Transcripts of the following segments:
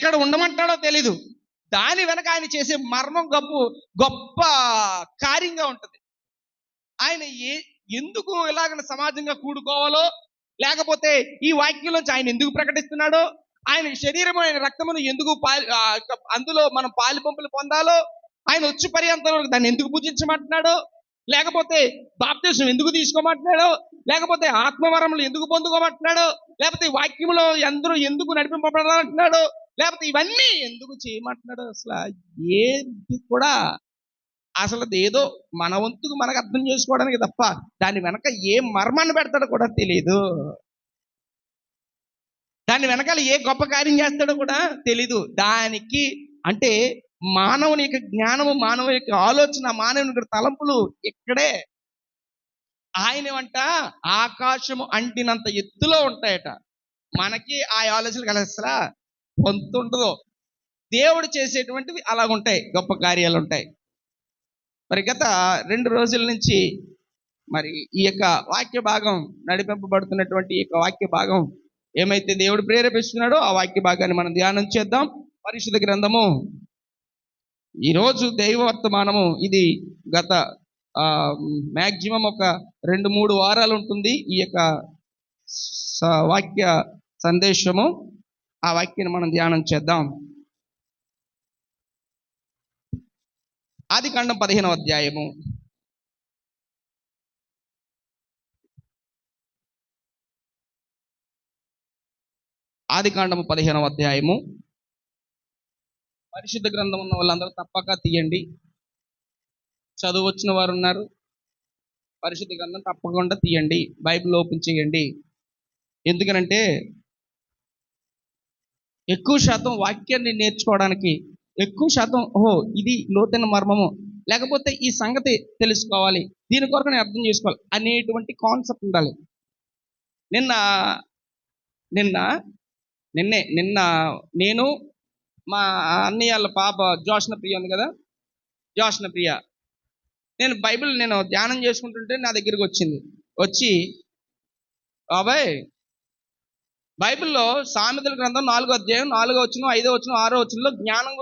ఎక్కడ ఉండమంటాడో తెలీదు. దాని వెనక ఆయన చేసే మర్మం గొప్ప కార్యంగా ఉంటుంది. ఆయన ఎందుకు ఇలాగ సమాజంగా కూడుకోవాలో, లేకపోతే ఈ వాక్యంలోంచి ఆయన ఎందుకు ప్రకటిస్తున్నాడో, ఆయన శరీరము ఆయన రక్తమును ఎందుకు అందులో మనం పాలు పంపులు పొందాలో, ఆయన వచ్చి పర్యంతం దాన్ని ఎందుకు పూజించమంటున్నాడో, లేకపోతే బాప్తిసం ఎందుకు తీసుకోమంటున్నాడో, లేకపోతే ఆత్మవరములు ఎందుకు పొందుకోమంటున్నాడో, లేకపోతే వాక్యములో అందరూ ఎందుకు నడిపింపబడాలంటున్నాడో, లేకపోతే ఇవన్నీ ఎందుకు చేయమంటున్నాడో, అసలు ఏది కూడా అసలు ఏదో మన వంతుకు మనకు అర్థం చేసుకోవడానికి తప్ప దాని వెనక ఏ మర్మాన్ని పెడతాడో కూడా తెలియదు. దాని వెనకాల ఏ గొప్ప కార్యం చేస్తాడో కూడా తెలీదు. దానికి అంటే మానవుని యొక్క జ్ఞానము, మానవుని యొక్క ఆలోచన, మానవుని యొక్క తలంపులు ఇక్కడే. ఆయనవంట ఆకాశము అంటినంత ఎత్తులో ఉంటాయట. మనకి ఆ ఆలోచనలు కలిసరా పొంతుండదో. దేవుడు చేసేటువంటివి అలాగుంటాయి, గొప్ప కార్యాలు ఉంటాయి. మరి గత 2 రోజుల నుంచి మరి ఈ యొక్క వాక్య భాగం నడిపింపబడుతున్నటువంటి ఈ యొక్క వాక్య భాగం ఏమైతే దేవుడు ప్రేరేపిస్తున్నాడో ఆ వాక్య భాగాన్ని మనం ధ్యానం చేద్దాం. పరిశుద్ధ గ్రంథము ఈరోజు దైవవర్తమానము ఇది గత మ్యాక్సిమం ఒక 2-3 వారాలు ఉంటుంది ఈ యొక్క వాక్య సందేశము. ఆ వాక్యాన్ని మనం ధ్యానం చేద్దాం. ఆదికాండం 15వ అధ్యాయము. ఆదికాండము 15వ అధ్యాయము. పరిశుద్ధ గ్రంథం ఉన్న వాళ్ళందరూ తప్పక తీయండి. చదువు వచ్చిన వారు ఉన్నారు, పరిశుద్ధ గ్రంథం తప్పకుండా తీయండి, బైబిల్ ఓపెన్ చేయండి. ఎందుకనంటే ఎక్కువ శాతం వాక్యాన్ని నేర్చుకోవడానికి, ఎక్కువ శాతం ఇది లోతైన మర్మము, లేకపోతే ఈ సంగతి తెలుసుకోవాలి, దీని కొరకు నేను అర్థం చేసుకోవాలి అనేటువంటి కాన్సెప్ట్ ఉండాలి. నిన్న నేను మా అన్నయ్య వాళ్ళ పాప జోష్న ప్రియ ఉంది కదా, జోష్న ప్రియ, నేను బైబిల్ ధ్యానం చేసుకుంటుంటే నా దగ్గరికి వచ్చి బాబాయ్ బైబిల్లో సామెతల గ్రంథం 4వ అధ్యాయం 4వ వచనం 5వ వచనం 6వ వచనంలో జ్ఞానం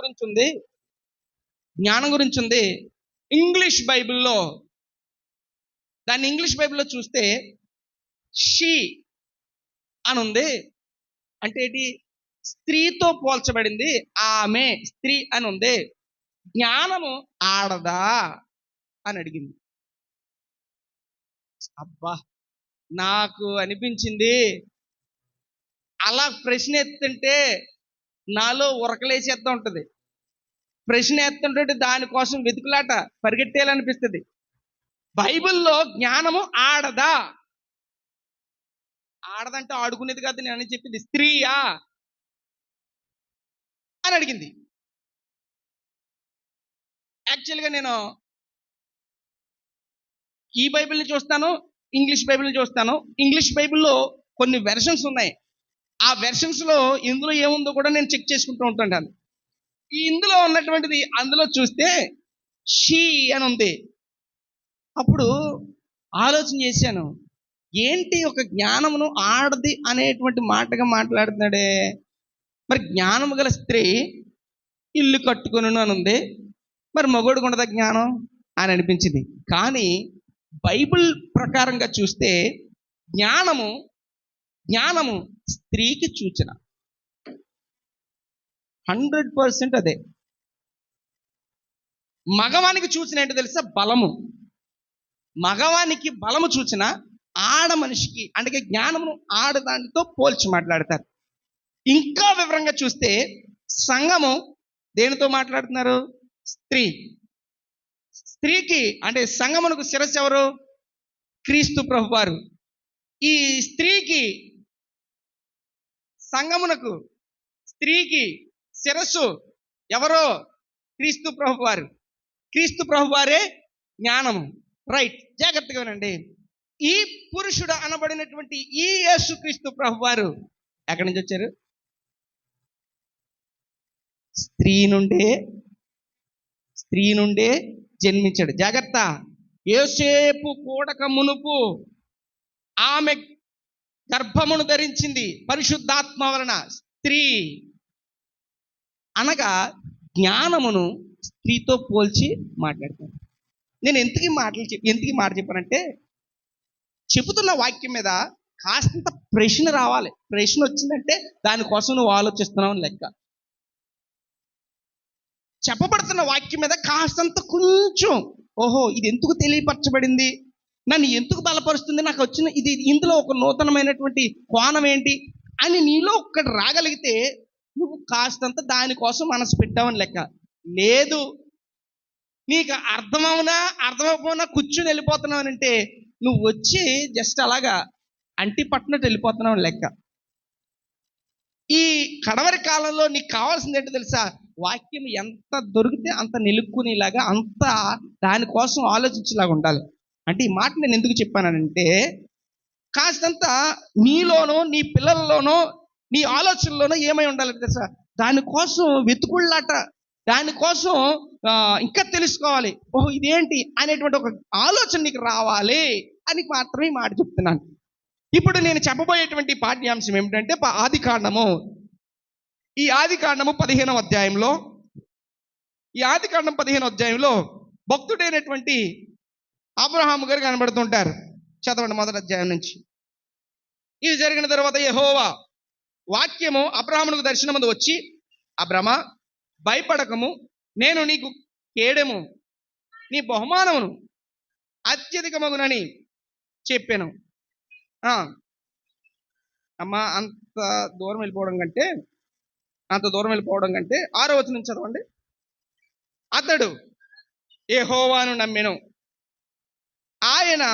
గురించి ఉంది. ఇంగ్లీష్ బైబిల్లో దాన్ని ఇంగ్లీష్ బైబిల్లో చూస్తే షీ అని ఉంది. అంటే ఏంటి? స్త్రీతో పోల్చబడింది, ఆమె స్త్రీ అని ఉంది. జ్ఞానము ఆడదా అని అడిగింది. అబ్బా, నాకు అనిపించింది అలా ప్రశ్న ఎత్తుంటే నాలో ఉరకలేసేస్తూ ఉంటుంది. ప్రశ్న ఎత్తుంటే దానికోసం వెతుకులాట పరిగెట్టేయాలనిపిస్తుంది. బైబిల్లో జ్ఞానము ఆడదా? ఆడదంటే ఆడుకునేది కాదు నేను అని చెప్పింది, స్త్రీయా అని అడిగింది. యాక్చువల్గా నేను ఈ బైబిల్ని చూస్తాను, ఇంగ్లీష్ బైబిల్ని చూస్తాను. ఇంగ్లీష్ బైబిల్లో కొన్ని వెర్షన్స్ ఉన్నాయి. ఆ వెర్షన్స్లో ఇందులో ఏముందో కూడా నేను చెక్ చేసుకుంటూ ఉంటాను. ఇందులో ఉన్నటువంటిది అందులో చూస్తే షీ అని ఉంది. అప్పుడు ఆలోచన చేశాను, ఏంటి ఒక జ్ఞానమును ఆడది అనేటువంటి మాటగా మాట్లాడుతున్నాడే, మరి జ్ఞానము గల స్త్రీ ఇల్లు కట్టుకును అని ఉంది, మరి మగోడికి ఉండదా జ్ఞానం అని అనిపించింది. కానీ బైబిల్ ప్రకారంగా చూస్తే జ్ఞానము స్త్రీకి సూచన, 100% అదే. మగవానికి సూచన ఏంటో తెలుసా? బలము. మగవానికి బలము సూచన, ఆడ మనిషికి అంటే జ్ఞానమును ఆడదానితో పోల్చి మాట్లాడతారు. ఇంకా వివరంగా చూస్తే సంఘము దేనితో మాట్లాడుతున్నారు? స్త్రీకి అంటే సంఘమునకు శిరస్సు ఎవరు? క్రీస్తు ప్రభువారు. ఈ సంఘమునకు స్త్రీకి శిరస్సు ఎవరో? క్రీస్తు ప్రభువారు. క్రీస్తు ప్రభువారే జ్ఞానము. రైట్, జాగ్రత్తగా వినండి. ఈ పురుషుడు అనబడినటువంటి ఈ యేసుక్రీస్తు ప్రభువారు ఎక్కడి నుంచి వచ్చారు? స్త్రీ నుండే జన్మించాడు. జాగ్రత్త. యోసేపు కూడక మునుపు ఆమె గర్భమును ధరించింది పరిశుద్ధాత్మ వలన. స్త్రీ అనగా జ్ఞానమును స్త్రీతో పోల్చి మాట్లాడతాను. నేను ఎందుకు మాట చెప్పానంటే, చెబుతున్న వాక్యం మీద కాస్తంత ప్రశ్న రావాలి. ప్రశ్న వచ్చిందంటే దానికోసం నువ్వు ఆలోచిస్తున్నావు అని లెక్క. చెప్పబడుతున్న వాక్యం మీద కాస్తంత కొంచెం, ఓహో ఇది ఎందుకు తెలియపరచబడింది, నన్ను ఎందుకు బలపరుస్తుంది, నాకు వచ్చిన ఇది, ఇందులో ఒక నూతనమైనటువంటి కోణం ఏంటి అని నీలో ఒక్కటి రాగలిగితే నువ్వు కాస్తంత దానికోసం మనసు పెట్టావని లెక్క. లేదు, నీకు అర్థమవునా కూర్చుని వెళ్ళిపోతున్నావు అంటే నువ్వు వచ్చి జస్ట్ అలాగా అంటి పట్టినట్టు వెళ్ళిపోతున్నావు అని లెక్క. ఈ కడవరి కాలంలో నీకు కావాల్సింది ఏంటో తెలుసా? వాక్యం ఎంత దొరికితే అంత నిలుక్కునేలాగా, అంత దానికోసం ఆలోచించేలాగా ఉండాలి. అంటే ఈ మాట నేను ఎందుకు చెప్పానంటే, కాస్తంత నీలోనో నీ పిల్లల్లోనో నీ ఆలోచనలోనో ఏమై ఉండాలి తెలుసా? దానికోసం వెతుకుళ్ళాట, దానికోసం ఇంకా తెలుసుకోవాలి, ఓహో ఇదేంటి అనేటువంటి ఒక ఆలోచన నీకు రావాలి అని మాత్రమే మాట చెప్తున్నాను. ఇప్పుడు నేను చెప్పబోయేటువంటి పాఠ్యాంశం ఏమిటంటే ఆదికాండము. ఈ ఆదికాండము 15వ అధ్యాయంలో, ఈ ఆదికాండం 15వ అధ్యాయంలో భక్తుడైనటువంటి అబ్రహాము గారు కనబడుతుంటారు. చదవండి మొదటి అధ్యాయం నుంచి. ఇది జరిగిన తర్వాత యెహోవా వాక్యము అబ్రహామునకు దర్శనమందు వచ్చి, అబ్రహమా భయపడకము, నేను నీకు కేడెము, నీ బహుమానమును అత్యధికమగునని చెప్పాను. అమ్మా అంత దూరం వెళ్ళిపోవడం కంటే 6వ వచనం చదవండి. అతడు యెహోవాను నమ్మెను, ఆయన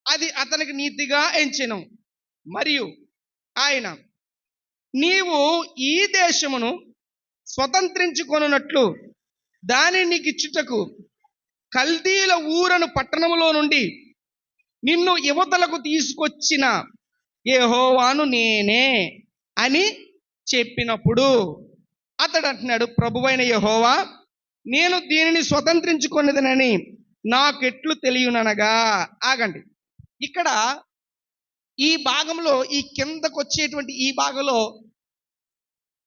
అది అతనికి నీతిగా ఎంచెను, మరియు ఆయన నీవు ఈ దేశమును స్వతంత్రించుకొనున్నట్లు దానిని నీకు ఇచ్చుటకు కల్దీల ఊరను పట్టణములో నుండి నిన్ను యువతలకు తీసుకొచ్చిన యెహోవాను నేనే అని చెప్పినప్పుడు అతడు అంటున్నాడు, ప్రభువైన యెహోవా, నేను దీనిని స్వతంత్రించుకున్నదనని నాకెట్లు తెలియననగా. ఆగండి, ఇక్కడ ఈ భాగంలో, ఈ కిందకు వచ్చేటువంటి ఈ భాగంలో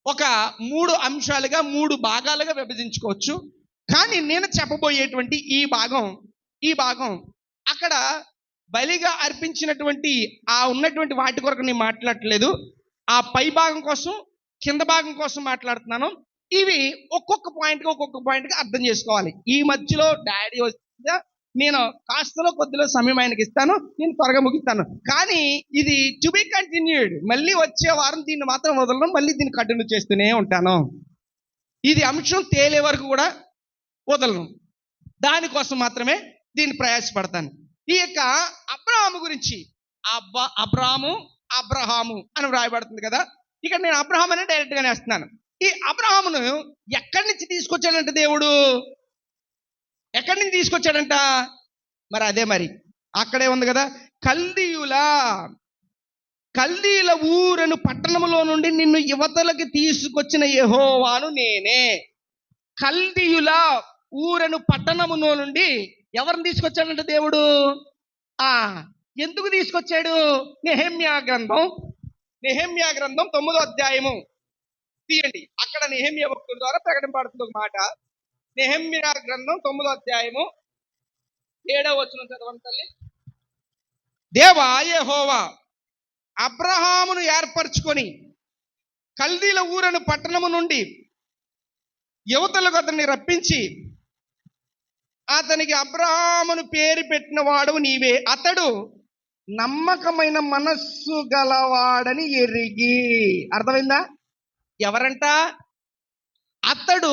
ఒక 3 అంశాలుగా 3 భాగాలుగా విభజించుకోవచ్చు. కానీ నేను చెప్పబోయేటువంటి ఈ భాగం అక్కడ బలిగా అర్పించినటువంటి ఆ ఉన్నటువంటి వాటి కొరకు నేను మాట్లాడట్లేదు. ఆ పై భాగం కోసం, కింద భాగం కోసం మాట్లాడుతున్నాను. ఇవి ఒక్కొక్క పాయింట్గా అర్థం చేసుకోవాలి. ఈ మధ్యలో డాడీ వస్తే నేను కాస్తలో కొద్దిలో సమయం ఆయనకి ఇస్తాను, నేను త్వరగా ముగిస్తాను. కానీ ఇది టు బి కంటిన్యూడ్. మళ్ళీ వచ్చే వారం దీన్ని మాత్రం వదలను, మళ్ళీ దీన్ని కంటిన్యూ చేస్తూనే ఉంటాను. ఇది అంశం తేలే వరకు కూడా వదలను. దానికోసం మాత్రమే దీన్ని ప్రయాసపడతాను. ఈ యొక్క అబ్రహాము గురించి, అబ్రహాము అని వ్రాయబడుతుంది కదా. ఇక్కడ నేను అబ్రహాం అని డైరెక్ట్గానే వేస్తున్నాను. ఈ అబ్రహామును ఎక్కడి నుంచి తీసుకొచ్చాడంట దేవుడు? ఎక్కడి నుంచి తీసుకొచ్చాడంట? మరి అదే, మరి అక్కడే ఉంది కదా, కల్దీల ఊరను పట్టణములో నుండి నిన్ను యువతలకి తీసుకొచ్చిన యెహోవాను నేనే. కల్దీయుల ఊరను పట్టణములో నుండి ఎవరిని తీసుకొచ్చాడంట దేవుడు? ఎందుకు తీసుకొచ్చాడు? నెహెమ్యా గ్రంథం 9వ అధ్యాయము తీయండి. అక్కడ నెహెమ్యా భక్తుల ద్వారా ప్రకటింపబడుతుంది ఒక మాట. నెహెమ్యా గ్రంథం 9వ అధ్యాయము 7వ వచనం చదవండి తల్లి. దేవా యెహోవా అబ్రహామును ఏర్పరచుకొని కల్దీల ఊరను పట్టణము నుండి యువతలకు అతన్ని రప్పించి అతనికి అబ్రహామును పేరు పెట్టిన వాడు నీవే. అతడు నమ్మకమైన మనస్సు గలవాడని ఎరిగి. అర్థమైందా? ఎవరంట? అతడు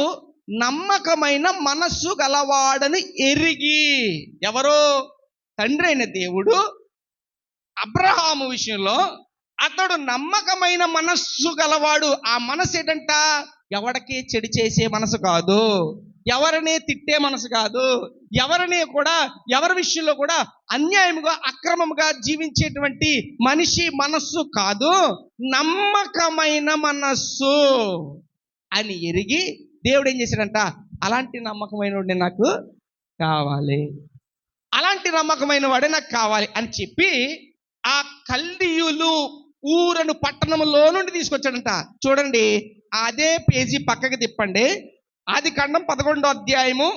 నమ్మకమైన మనస్సు గలవాడని ఎరిగి. ఎవరు? తండ్రి అయిన దేవుడు అబ్రహాము విషయంలో అతడు నమ్మకమైన మనస్సు గలవాడు. ఆ మనసు ఏంటంట? ఎవరికి చెడు చేసే మనసు కాదు, ఎవరిని తిట్టే మనసు కాదు, ఎవరి విషయంలో కూడా అన్యాయముగా అక్రమముగా జీవించేటువంటి మనిషి మనస్సు కాదు, నమ్మకమైన మనస్సు అని ఎరిగి దేవుడు ఏం చేశాడంట? అలాంటి నమ్మకమైన వాడే నాకు కావాలి, అలాంటి నమ్మకమైన వాడే నాకు కావాలి అని చెప్పి ఆ కల్దీయులు ఊరను పట్టణములో నుండి తీసుకొచ్చాడంట. చూడండి, అదే పేజీ పక్కకి తిప్పండి. ఆదికాండం 11వ అధ్యాయము,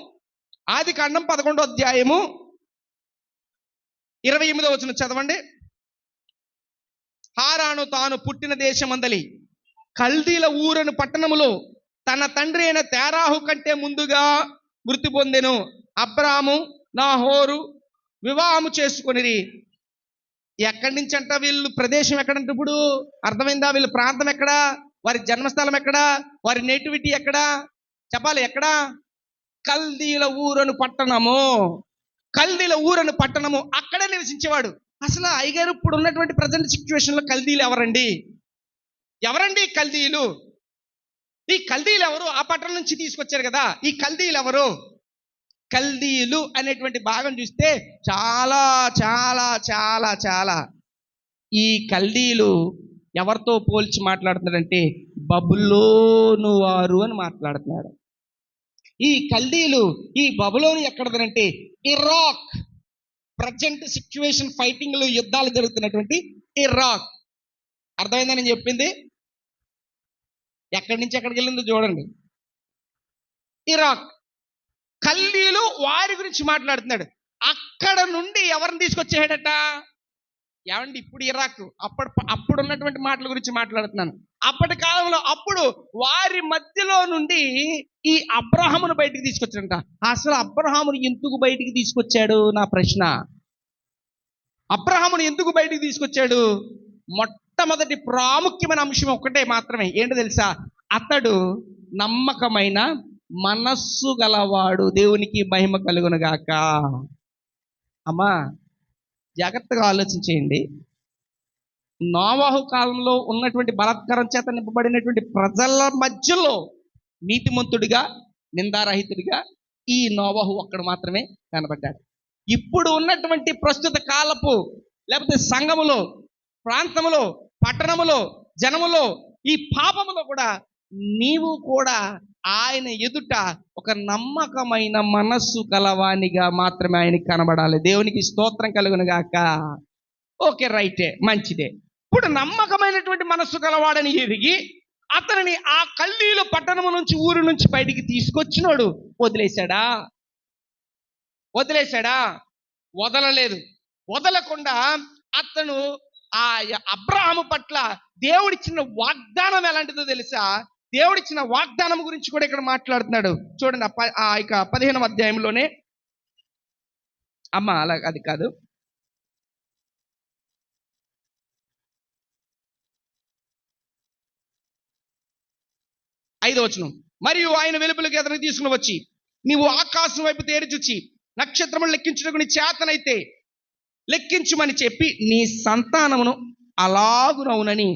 ఆదికాండం 11వ అధ్యాయము 28వ వచనం చదవండి. హారాను తాను పుట్టిన దేశమందలి కల్దీల ఊరను పట్టణములో తన తండ్రి అయిన తేరాహు కంటే ముందుగా మృతి పొందెను. అబ్రాము నాహోరు వివాహము చేసుకొనిరి. ఎక్కడి నుంచి అంట వీళ్ళు ప్రదేశం ఎక్కడంటే, ఇప్పుడు అర్థమైందా? వీళ్ళ ప్రాంతం ఎక్కడా, వారి జన్మస్థలం ఎక్కడా, వారి నేటివిటీ ఎక్కడా చెప్పాలి? ఎక్కడా? కల్దీల ఊరను పట్టణము. కల్దీల ఊరను పట్టణము, అక్కడే నివసించేవాడు. అసలు అయ్యగారు ఇప్పుడు ఉన్నటువంటి ప్రజెంట్ సిచ్యువేషన్ లో కల్దీలు ఎవరండి? ఎవరండి కల్దీలు? ఈ కల్దీలు ఎవరు? ఆ పట్టణం నుంచి తీసుకొచ్చారు కదా, ఈ కల్దీలు ఎవరు? కల్దీలు అనేటువంటి భాగం చూస్తే చాలా చాలా చాలా చాలా ఈ కల్దీలు ఎవరితో పోల్చి మాట్లాడుతున్నాడంటే బబులోను వారు అని మాట్లాడుతున్నాడు. ఈ కల్దీలు, ఈ బబులోను ఎక్కడదంటే ఇరాక్, ప్రజెంట్ సిచ్యువేషన్ ఫైటింగ్ లో యుద్ధాలు జరుగుతున్నటువంటి ఇరాక్. అర్థమైందని నేను చెప్పింది? ఎక్కడి నుంచి ఎక్కడికి వెళ్ళిందో చూడండి. ఇరాక్. కల్దీలు వారి గురించి మాట్లాడుతున్నాడు. అక్కడ నుండి ఎవరిని తీసుకొచ్చేయడట? ఏమండి, ఇప్పుడు ఇరాక్, అప్పుడు ఉన్నటువంటి మాటల గురించి మాట్లాడుతున్నాను. అప్పటి కాలంలో అప్పుడు వారి మధ్యలో నుండి ఈ అబ్రహామును బయటికి తీసుకొచ్చాడంట. అసలు అబ్రహామును ఎందుకు బయటికి తీసుకొచ్చాడు? నా ప్రశ్న. అబ్రహామును ఎందుకు బయటికి తీసుకొచ్చాడు? మొట్టమొదటి ప్రాముఖ్యమైన అంశం ఒక్కటే మాత్రమే. ఏంటో తెలుసా? అతడు నమ్మకమైన మనస్సు గలవాడు. దేవునికి మహిమ కలుగునుగాక. అమ్మా, జాగ్రత్తగా ఆలోచించేయండి. నోవహు కాలంలో ఉన్నటువంటి బలాత్కారం చేత నింపబడినటువంటి ప్రజల మధ్యలో నీతిమంతుడిగా, నిందారహితుడిగా ఈ నోవహు ఒక్కడు మాత్రమే కనబడ్డాడు. ఇప్పుడు ఉన్నటువంటి ప్రస్తుత కాలపు లేకపోతే సంఘములో, ప్రాంతములో, పట్టణములో, జనములో, ఈ పాపములో కూడా నీవు కూడా ఆయన ఎదుట ఒక నమ్మకమైన మనస్సు కలవానిగా మాత్రమే ఆయనకి కనబడాలి. దేవునికి స్తోత్రం కలుగును గాక. ఓకే, రైటే, మంచిదే. ఇప్పుడు నమ్మకమైనటువంటి మనస్సు కలవాడని ఎరిగి అతనిని ఆ కల్దీల పట్టణము నుంచి, ఊరు నుంచి బయటికి తీసుకొచ్చినోడు వదిలేశాడా? వదలలేదు. వదలకుండా అతను ఆ అబ్రహాము పట్ల దేవుడిచ్చిన వాగ్దానం ఎలాంటిదో తెలుసా? దేవుడిచ్చిన వాగ్దానం గురించి కూడా ఇక్కడ మాట్లాడుతున్నాడు. చూడండి, ఆ 15వ అధ్యాయంలోనే. అమ్మా, అలా అది కాదు, 5వ వచనం. మరియు ఆయన వెలుపలికి అతనికి తీసుకుని వచ్చి, నీవు ఆకాశం వైపు తేరి చూచి నక్షత్రములు లెక్కించుటకు నీ చేతనైతే లెక్కించుమని చెప్పి నీ సంతానమును అలాగునగునని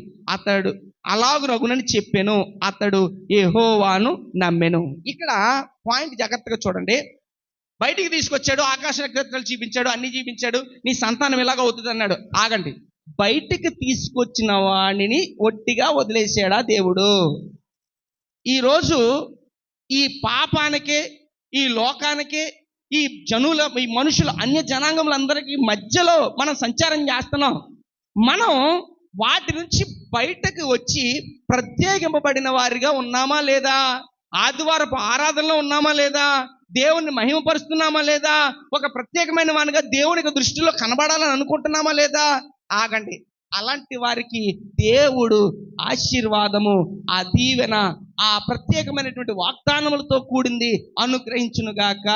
చెప్పెను. అతడు యెహోవాను నమ్మెను. ఇక్కడ పాయింట్ జాగ్రత్తగా చూడండి. బయటికి తీసుకొచ్చాడు, ఆకాశ నక్షత్రాలు చూపించాడు, అన్ని చూపించాడు, నీ సంతానం ఎలాగ అవుతుంది అన్నాడు. ఆగండి, బయటికి తీసుకొచ్చిన వాడిని ఒట్టిగా వదిలేసాడా దేవుడు? ఈరోజు ఈ పాపానికే, ఈ లోకానికే, ఈ మనుషులు, అన్య జనాంగములందరికీ మధ్యలో మనం సంచారం చేస్తున్నాం. మనం వాటి నుంచి బయటకు వచ్చి ప్రత్యేకింపబడిన వారిగా ఉన్నామా లేదా? ఆదివారపు ఆరాధనలో ఉన్నామా లేదా? దేవుణ్ణి మహిమపరుస్తున్నామా లేదా? ఒక ప్రత్యేకమైన వానిగా దేవునికి దృష్టిలో కనబడాలని అనుకుంటున్నామా లేదా? ఆగండి, అలాంటి వారికి దేవుడు ఆశీర్వాదము, ఆ దీవెన, ఆ ప్రత్యేకమైనటువంటి వాగ్దానములతో కూడింది అనుగ్రహించునుగాక.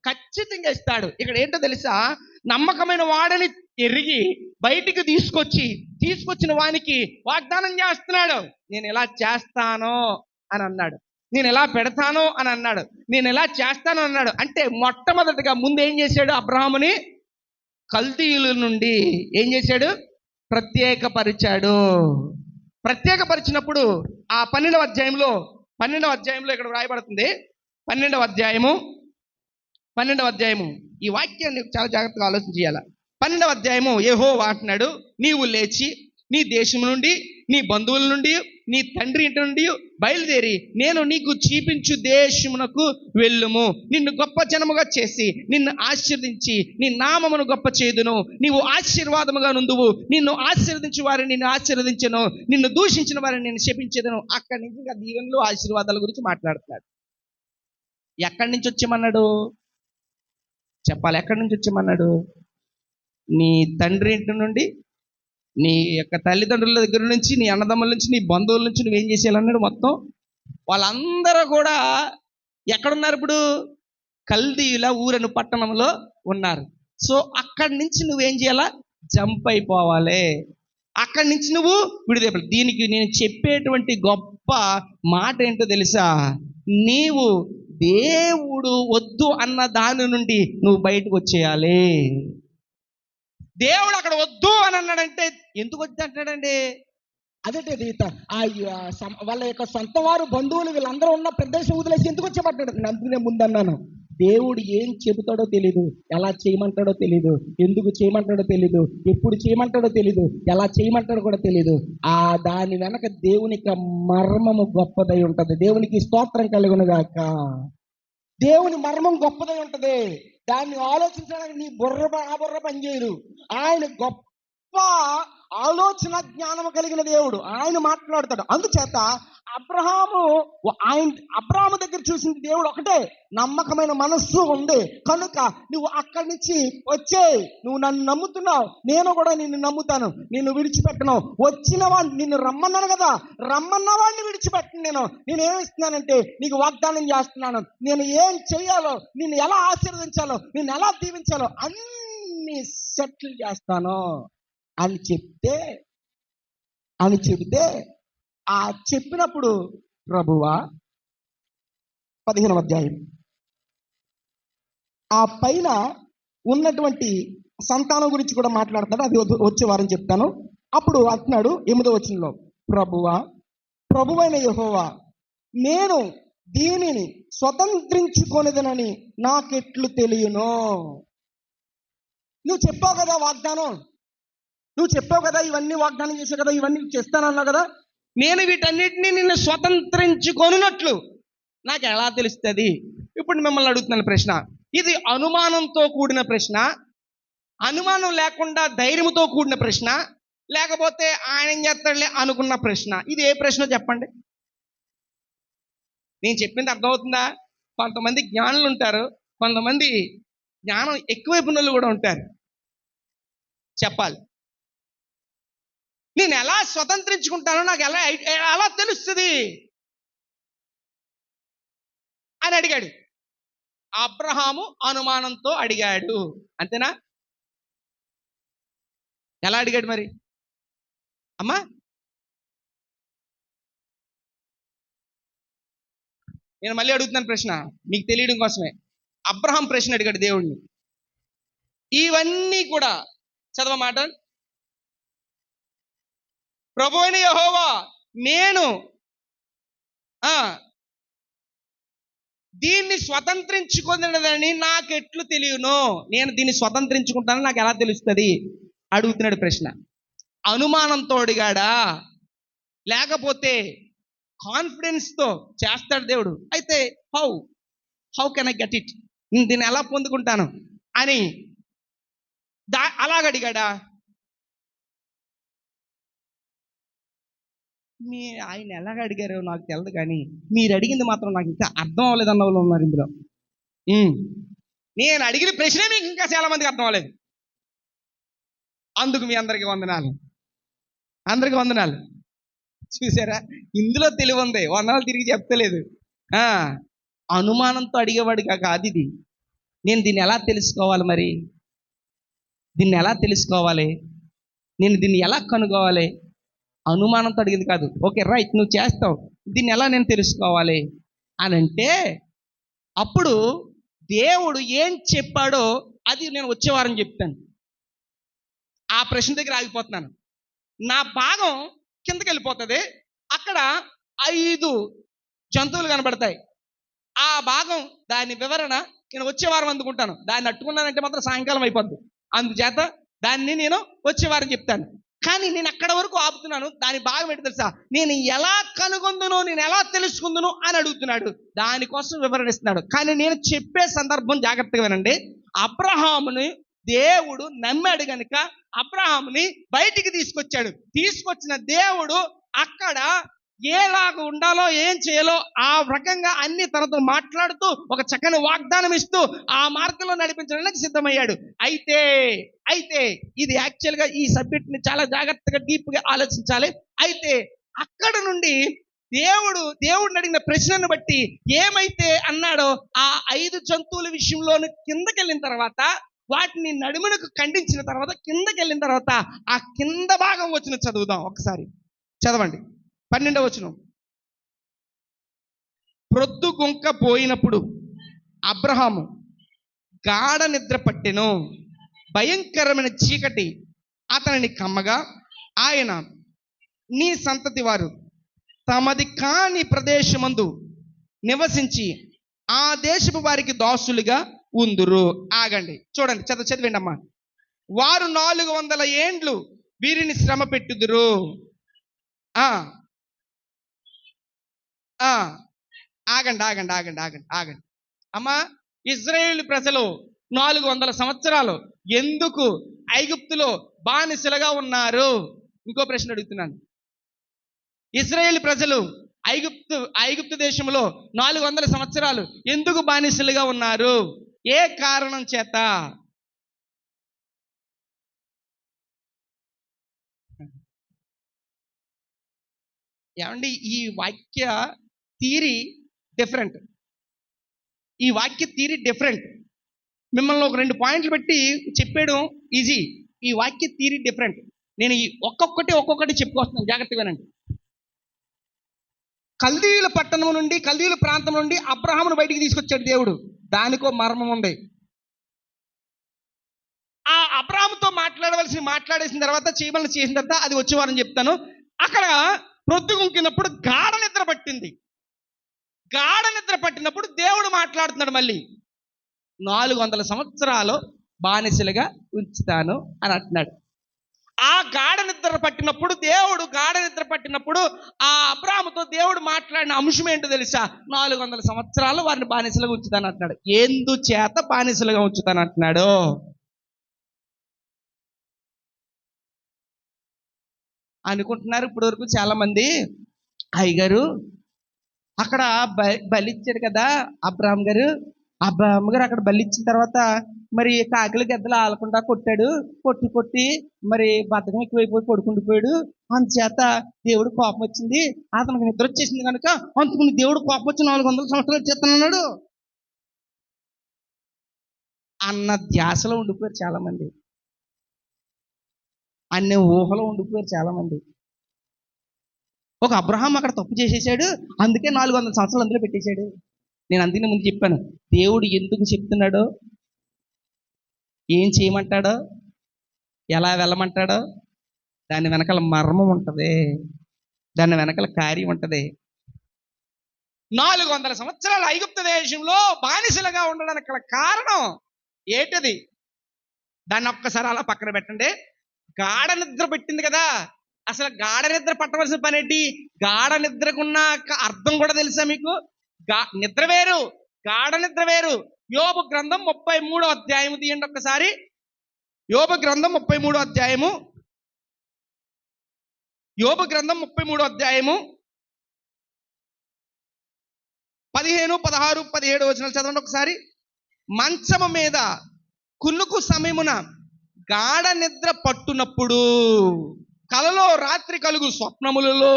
ఖచ్చితంగా ఇస్తాడు. ఇక్కడ ఏంటో తెలుసా? నమ్మకమైన వాడని ఎరిగి బయటికి తీసుకొచ్చిన వానికి వాగ్దానం చేస్తున్నాడు. నేను ఎలా చేస్తానో అని అన్నాడు, నేను ఎలా పెడతానో అని అన్నాడు, నేను ఎలా చేస్తానో అన్నాడు. అంటే మొట్టమొదటిగా ముందు ఏం చేశాడు? అబ్రహాముని కల్దీయుల నుండి ఏం చేశాడు? ప్రత్యేకపరిచినప్పుడు ఆ 12వ అధ్యాయంలో ఇక్కడ వ్రాయబడుతుంది. 12వ అధ్యాయము ఈ వాక్యాన్ని చాలా జాగ్రత్తగా ఆలోచన చేయాలి. 12వ అధ్యాయము యెహోవా అంటున్నాడు, నీవు లేచి నీ దేశం నుండి, నీ బంధువుల నుండి, నీ తండ్రి ఇంటి నుండి బయలుదేరి నేను నీకు చూపించు దేశమునకు వెళ్ళుము. నిన్ను గొప్ప జనముగా చేసి నిన్ను ఆశీర్వదించి నీ నామమును గొప్ప చేయుదును. నీవు ఆశీర్వాదముగా నుందువు. నిన్ను ఆశీర్వదించు వారిని నేను ఆశీర్వదించను, నిన్ను దూషించిన వారిని నేను శపించేదను. అక్కడి నుంచి ఇంకా దీవెనలు ఆశీర్వాదాల గురించి మాట్లాడుతున్నాడు. ఎక్కడి నుంచి వచ్చేమన్నాడు చెప్పాలి? ఎక్కడి నుంచి వచ్చేమన్నాడు? నీ తండ్రి ఇంటి నుండి, నీ యొక్క తల్లిదండ్రుల దగ్గర నుంచి, నీ అన్నదమ్ముల నుంచి, నీ బంధువుల నుంచి నువ్వేం చేసేయాలన్నాడు? మొత్తం వాళ్ళందరూ కూడా ఎక్కడున్నారు ఇప్పుడు? కల్దీయుల ఊరను పట్టణంలో ఉన్నారు. సో అక్కడి నుంచి నువ్వేం చేయాలా? జంప్ అయిపోవాలి. అక్కడి నుంచి నువ్వు విడుదల. దీనికి నేను చెప్పేటువంటి గొప్ప మాట ఏంటో తెలుసా? నీవు దేవుడు వద్దు అన్న దాని నుండి నువ్వు బయటకు వచ్చేయాలి. దేవుడు అక్కడ వద్దు అని అన్నాడంటే ఎందుకు వద్దు అంటాడండి? అదేంటి వాళ్ళ యొక్క సొంత వారు, బంధువులు వీళ్ళందరూ ఉన్న ప్రదేశం వదిలేసి ఎందుకు వచ్చేపడ్డాడు? అందుకనే ముందన్నాను, దేవుడు ఏం చెబుతాడో తెలీదు, ఎలా చేయమంటాడో తెలీదు, ఎందుకు చేయమంటాడో తెలీదు, ఎప్పుడు చేయమంటాడో తెలీదు, ఎలా చేయమంటాడో కూడా తెలీదు. దాని వెనక దేవునికి మర్మము గొప్పదై ఉంటది. దేవునికి స్తోత్రం కలుగునుగాక. దేవుని మర్మం గొప్పదై ఉంటది. దాన్ని ఆలోచించడానికి నీ బుర్ర పనిచేయదు. ఆయన గొప్ప ఆలోచన జ్ఞానము కలిగిన దేవుడు. ఆయన మాట్లాడతాడు. అందుచేత అబ్రహాము దగ్గర చూసిన దేవుడు ఒకటే, నమ్మకమైన మనస్సు ఉంది కనుక నువ్వు అక్కడి నుంచి వచ్చే, నువ్వు నన్ను నమ్ముతున్నావు, నేను కూడా నిన్ను నమ్ముతాను, నిన్ను విడిచిపెట్టను. వచ్చిన వాడిని, నిన్ను రమ్మన్నాను కదా, రమ్మన్న వాడిని విడిచిపెట్టను. నేను ఏమిస్తున్నానంటే నీకు వాగ్దానం చేస్తున్నాను. నేను ఏం చెయ్యాలో, నిన్ను ఎలా ఆశీర్వదించాలో, నిన్ను ఎలా దీవించాలో అన్ని సెటిల్ చేస్తాను అని చెబితే ఆ చెప్పినప్పుడు ప్రభువా 15వ అధ్యాయం ఆ పైన ఉన్నటువంటి సంతానం గురించి కూడా మాట్లాడుతున్నాడు. అది వచ్చే వారం చెప్తాను. అప్పుడు అంటున్నాడు 8వ వచనంలో, ప్రభువైన యెహోవా, నేను దీనిని స్వతంత్రించుకొనిదనని నాకెట్లు తెలియను. నువ్వు చెప్పావు కదా వాగ్దానం, నువ్వు చెప్పావు కదా, ఇవన్నీ వాగ్దానం చేసావు కదా, ఇవన్నీ చేస్తానన్నావు కదా, నేను వీటన్నిటినీ నిన్ను స్వతంత్రించుకొనున్నట్లు నాకు ఎలా తెలుస్తుంది? ఇప్పుడు మిమ్మల్ని అడుగుతున్నాను ప్రశ్న. ఇది అనుమానంతో కూడిన ప్రశ్న, అనుమానం లేకుండా ధైర్యంతో కూడిన ప్రశ్న, లేకపోతే ఆయన ఏం చేస్తాడులే అనుకున్న ప్రశ్న? ఇది ఏ ప్రశ్న చెప్పండి. నేను చెప్పింది అర్థమవుతుందా? కొంతమంది జ్ఞానులు ఉంటారు, కొంతమంది జ్ఞానం ఎక్కువైపున్న వాళ్ళు కూడా ఉంటారు. చెప్పాలి, నేను ఎలా స్వతంత్రించుకుంటానో నాకు ఎలా తెలుస్తుంది అని అడిగాడు. అబ్రహాము అనుమానంతో అడిగాడు. అంతేనా? ఎలా అడిగాడు మరి అమ్మా? నేను మళ్ళీ అడుగుతున్నాను ప్రశ్న, మీకు తెలియడం కోసమే. అబ్రహాం ప్రశ్న అడిగాడు దేవుడిని. ఇవన్నీ కూడా చదవమాట. ప్రభువైన యెహోవా, నేను దీన్ని స్వతంత్రించుకున్నదని నాకెట్లు తెలియను? నేను దీన్ని స్వతంత్రించుకుంటానని నాకు ఎలా తెలుస్తుంది అడుగుతున్నాడు ప్రశ్న. అనుమానంతో అడిగాడా, లేకపోతే కాన్ఫిడెన్స్తో చేస్తాడు దేవుడు? అయితే how can I get it, దీన్ని ఎలా పొందుకుంటాను అని అలాగడిగాడా? ఆయన ఎలాగ అడిగారో నాకు తెలియదు, కానీ మీరు అడిగింది మాత్రం నాకు ఇంకా అర్థం అవ్వలేదన్న వాళ్ళు ఉన్నారు ఇందులో. నేను అడిగిన ప్రశ్నే మీకు ఇంకా చాలా మందికి అర్థం అవ్వలేదు. అందుకు మీ అందరికీ వందనాలు, అందరికీ వందనాలు. చూసారా, ఇందులో తెలివి ఉంది, వందనాలు తిరిగి చెప్తలేదు. అనుమానంతో అడిగేవాడు కాదు ఇది. నేను దీన్ని ఎలా తెలుసుకోవాలి? మరి దీన్ని ఎలా తెలుసుకోవాలి? నేను దీన్ని ఎలా కనుగోవాలి? అనుమానంతో అడిగింది కాదు. ఓకే రైట్, నువ్వు చేస్తావు, దీన్ని ఎలా నేను తెలుసుకోవాలి అని అంటే, అప్పుడు దేవుడు ఏం చెప్పాడో అది నేను వచ్చే వారం చెప్తాను. ఆ ప్రశ్న దగ్గర ఆగిపోతున్నాను. నా భాగం కిందకి వెళ్ళిపోతుంది. అక్కడ 5 జంతువులు కనబడతాయి. ఆ భాగం, దాని వివరణ నేను వచ్చే వారం అందుకుంటాను. దాన్ని అట్టుకున్నానంటే మాత్రం సాయంకాలం అయిపోద్ది. అందుచేత దాన్ని నేను వచ్చే వారం చెప్తాను. కానీ నేను అక్కడ వరకు ఆపుతున్నాను. దాని భాగం ఏంటి తెలుసా? నేను ఎలా కనుగొందును, నేను ఎలా తెలుసుకుందును అని అడుగుతున్నాడు. దానికోసం వివరణ ఇస్తున్నాడు. కానీ నేను చెప్పే సందర్భం జాగ్రత్తగా వినండి. అబ్రహాముని దేవుడు నమ్మాడు గనుక అబ్రహాముని బయటికి తీసుకొచ్చాడు. తీసుకొచ్చిన దేవుడు అక్కడ ఏలాగా ఉండాలో, ఏం చేయాలో ఆ రకంగా అన్ని తనతో మాట్లాడుతూ ఒక చక్కని వాగ్దానం ఇస్తూ ఆ మార్గంలో నడిపించడానికి సిద్ధమయ్యాడు. అయితే ఇది యాక్చువల్గా ఈ సబ్జెక్ట్ని చాలా జాగ్రత్తగా డీప్గా ఆలోచించాలి. అయితే అక్కడ నుండి దేవుడిని అడిగిన ప్రశ్నను బట్టి ఏమైతే అన్నాడో ఆ 5 జంతువుల విషయంలోను కిందకి వెళ్ళిన తర్వాత, వాటిని నడుమునకు ఖండించిన తర్వాత కిందకి వెళ్ళిన తర్వాత ఆ కింద భాగం వచ్చిన చదువుదాం ఒకసారి. చదవండి 12వ వచనం. ప్రొద్దుగుంక పోయినప్పుడు అబ్రహాము గాఢ నిద్ర పట్టెను. భయంకరమైన చీకటి అతనిని కమ్మగా ఆయన, నీ సంతతి వారు తమది కాని ప్రదేశమందు నివసించి ఆ దేశపు వారికి దాసులుగా ఉందురు. ఆగండి, చూడండి, చదివండి అమ్మా. వారు 400 ఏండ్లు వీరిని శ్రమ పెట్టుదురు. ఆగండి అమ్మా. ఇజ్రాయేల్ ప్రజలు 400 సంవత్సరాలు ఎందుకు ఐగుప్తులో బానిసలుగా ఉన్నారు? ఇంకో ప్రశ్న అడుగుతున్నాను. ఇజ్రాయేల్ ప్రజలు ఐగుప్తు దేశంలో 400 సంవత్సరాలు ఎందుకు బానిసలుగా ఉన్నారు? ఏ కారణం చేత? ఏమండి, ఈ వాక్య థియరీ డిఫరెంట్. మిమ్మల్ని ఒక 2 పాయింట్లు పెట్టి చెప్పేయడం ఈజీ. ఈ వాక్య థియరీ డిఫరెంట్. నేను ఈ ఒక్కొక్కటి చెప్పుకొస్తున్నాను, జాగ్రత్తగా వినండి. కల్దీయుల పట్టణం నుండి, కల్దీయుల ప్రాంతం నుండి అబ్రహామును బయటికి తీసుకొచ్చాడు దేవుడు. దానికో మర్మం ఉంది. ఆ అబ్రహాముతో మాట్లాడేసిన తర్వాత, చేసిన తర్వాత అది వచ్చే వారం చెప్తాను. అక్కడ ప్రొద్దుగుంకినప్పుడు గాఢ నిద్ర పట్టింది. గాఢ నిద్ర పట్టినప్పుడు దేవుడు మాట్లాడుతున్నాడు. మళ్ళీ 400 సంవత్సరాలు బానిసలుగా ఉంచుతాను అని అంటున్నాడు. ఆ గాఢ నిద్ర పట్టినప్పుడు ఆ అబ్రాహాముతో దేవుడు మాట్లాడిన అంశం ఏంటో తెలుసా? 400 సంవత్సరాలు వారిని బానిసలుగా ఉంచుతాను అంటున్నాడు. ఎందుచేత బానిసలుగా ఉంచుతాను అంటున్నాడు? అనుకుంటున్నారు ఇప్పటి వరకు చాలా మంది, అయ్యగారు అక్కడ బలిచ్చాడు కదా అబ్రహాం గారు అక్కడ బలిచ్చిన తర్వాత మరి కాకిలు గద్దలు ఆలకుండా కొట్టి మరి బద్ధకం ఎక్కువైపోయి పడుకుండిపోయాడు. అందుచేత దేవుడు కోపం వచ్చింది, అతనికి నిద్ర వచ్చేసింది కనుక అందుకుని దేవుడు కోపం వచ్చి 400 సంవత్సరాలు చేస్తున్నాడు అన్న ధ్యాసలో ఉండిపోయారు చాలా మంది. అన్ని ఊహలో ఉండిపోయారు చాలా మంది. ఒక అబ్రహాం అక్కడ తప్పు చేసేసాడు, అందుకే 400 సంవత్సరాలు అందులో పెట్టేశాడు. నేను అందుకనే ముందు చెప్పాను, దేవుడు ఎందుకు చెప్తున్నాడో, ఏం చేయమంటాడో, ఎలా వెళ్ళమంటాడో దాని వెనకాల మర్మం ఉంటుంది, దాని వెనకాల కార్యం ఉంటుంది. 400 సంవత్సరాలు ఐగుప్తు దేశంలో బానిసలుగా ఉండడానికి గల కారణం ఏంటది? దాన్ని ఒక్కసారి అలా పక్కన పెట్టండి. గాఢ నిద్ర పెట్టింది కదా. అసలు గాఢ నిద్ర పట్టవలసిన పని ఏంటి? గాఢ నిద్రకున్న అర్థం కూడా తెలుసా మీకు? నిద్ర వేరు, గాఢ నిద్ర వేరు. యోబు గ్రంథం 33వ అధ్యాయము తీయండి ఒక్కసారి. యోబు గ్రంథం 33వ అధ్యాయము 15, 16, 17 వచనాలు చదవండి ఒకసారి. మంచము మీద కునుకు సమయమున గాఢ నిద్ర పట్టునప్పుడు, కలలో రాత్రి కలుగు స్వప్నములలో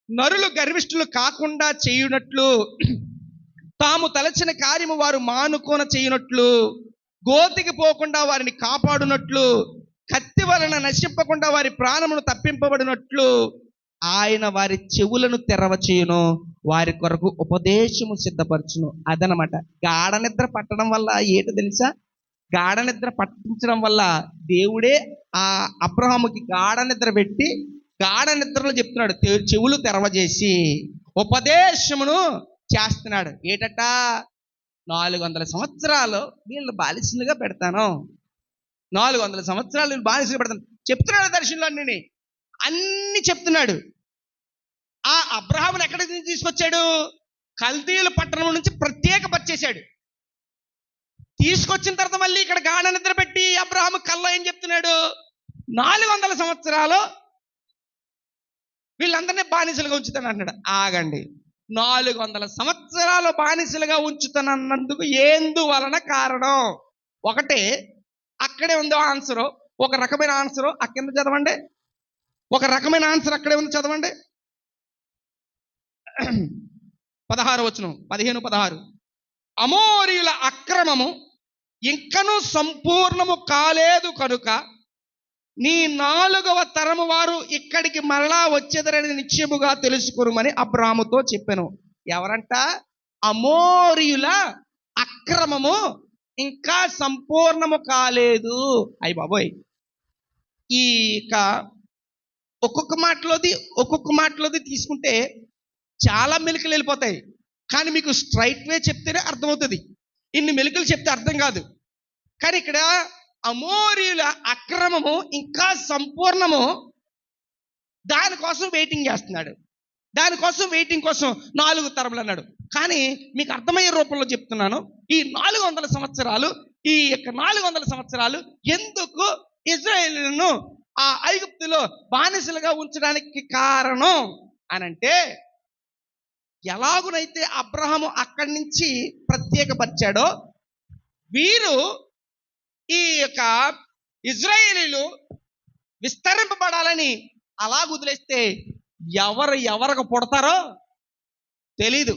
నరులు గర్విష్ఠులు కాకుండా చేయునట్లు, తాము తలచిన కార్యము వారు మానుకోన చేయునట్లు, గోతికి పోకుండా వారిని కాపాడునట్లు, కత్తి వలన నశింపకుండా వారి ప్రాణమును తప్పింపబడినట్లు ఆయన వారి చెవులను తెరవచేయును, వారి కొరకు ఉపదేశము సిద్ధపరచును. అదనమాట. గాఢ నిద్ర పట్టడం వల్ల ఏంటో తెలుసా? గాఢ నిద్ర పట్టించడం వల్ల దేవుడే ఆ అబ్రహాముకి గాఢ నిద్ర పెట్టి, గాఢ నిద్రలో చెప్తున్నాడు, చెవులు తెరవజేసి ఉపదేశమును చేస్తున్నాడు. ఏటట? 400 సంవత్సరాలు వీళ్ళు బానిసలుగా పెడతాను, 400 సంవత్సరాలు వీళ్ళు బానిసలుగా పెడతాను చెప్తున్నాడు దర్శనంలోని. అన్ని చెప్తున్నాడు. ఆ అబ్రహాముని ఎక్కడి నుంచి తీసుకొచ్చాడు? కల్దీయుల పట్టణం నుంచి ప్రత్యేకపరిచేశాడు. తీసుకొచ్చిన తర్వాత మళ్ళీ ఇక్కడ గాఢ నిద్ర పెట్టి అబ్రహాము కల్లో ఏం చెప్తున్నాడు? 400 సంవత్సరాలు వీళ్ళందరినీ బానిసలుగా ఉంచుతాను అంటున్నాడు. ఆగండి, 400 సంవత్సరాలు బానిసలుగా ఉంచుతానన్నందుకు ఎందువలన కారణం? ఒకటే, అక్కడే ఉందో ఆన్సరు, ఒక రకమైన ఆన్సరు అక్కడ చదవండి. ఒక రకమైన ఆన్సర్ అక్కడే ఉంది, చదవండి. 16 వచనం, 15-16. అమోరీయుల అక్రమము ఇంకనూ సంపూర్ణము కాలేదు కనుక నీ 4వ తరము వారు ఇక్కడికి మరలా వచ్చేదరని నిశ్చయముగా తెలుసుకురుమని అబ్రాహాముతో చెప్పాను. ఎవరంట? అమోరీయుల అక్రమము ఇంకా సంపూర్ణము కాలేదు. అయ్య బాబోయ్, ఈ ఒక్కొక్క మాటలోది తీసుకుంటే చాలా మెలికలు వెళ్ళిపోతాయి. కానీ మీకు స్ట్రైట్ వే చెప్తేనే అర్థమవుతుంది, ఇన్ని మెలికలు చెప్తే అర్థం కాదు. కానీ ఇక్కడ అమోరీయుల అక్రమము ఇంకా సంపూర్ణము, దానికోసం వెయిటింగ్ చేస్తున్నాడు. దానికోసం వెయిటింగ్ కోసం 4 తరములు అన్నాడు. కానీ మీకు అర్థమయ్యే రూపంలో చెప్తున్నాను. ఈ 400 సంవత్సరాలు, ఈ యొక్క 400 సంవత్సరాలు ఎందుకు ఇజ్రాయేలును ఆ ఐగుప్తులో బానిసలుగా ఉంచడానికి కారణం అనంటే, ఎలాగునైతే అబ్రహాము అక్కడి నుంచి ప్రత్యేకపరిచాడో, వీరు ఈ యొక్క ఇజ్రాయేలీలు విస్తరింపబడాలని అలా వదిలేస్తే ఎవరికి పుడతారో తెలీదు.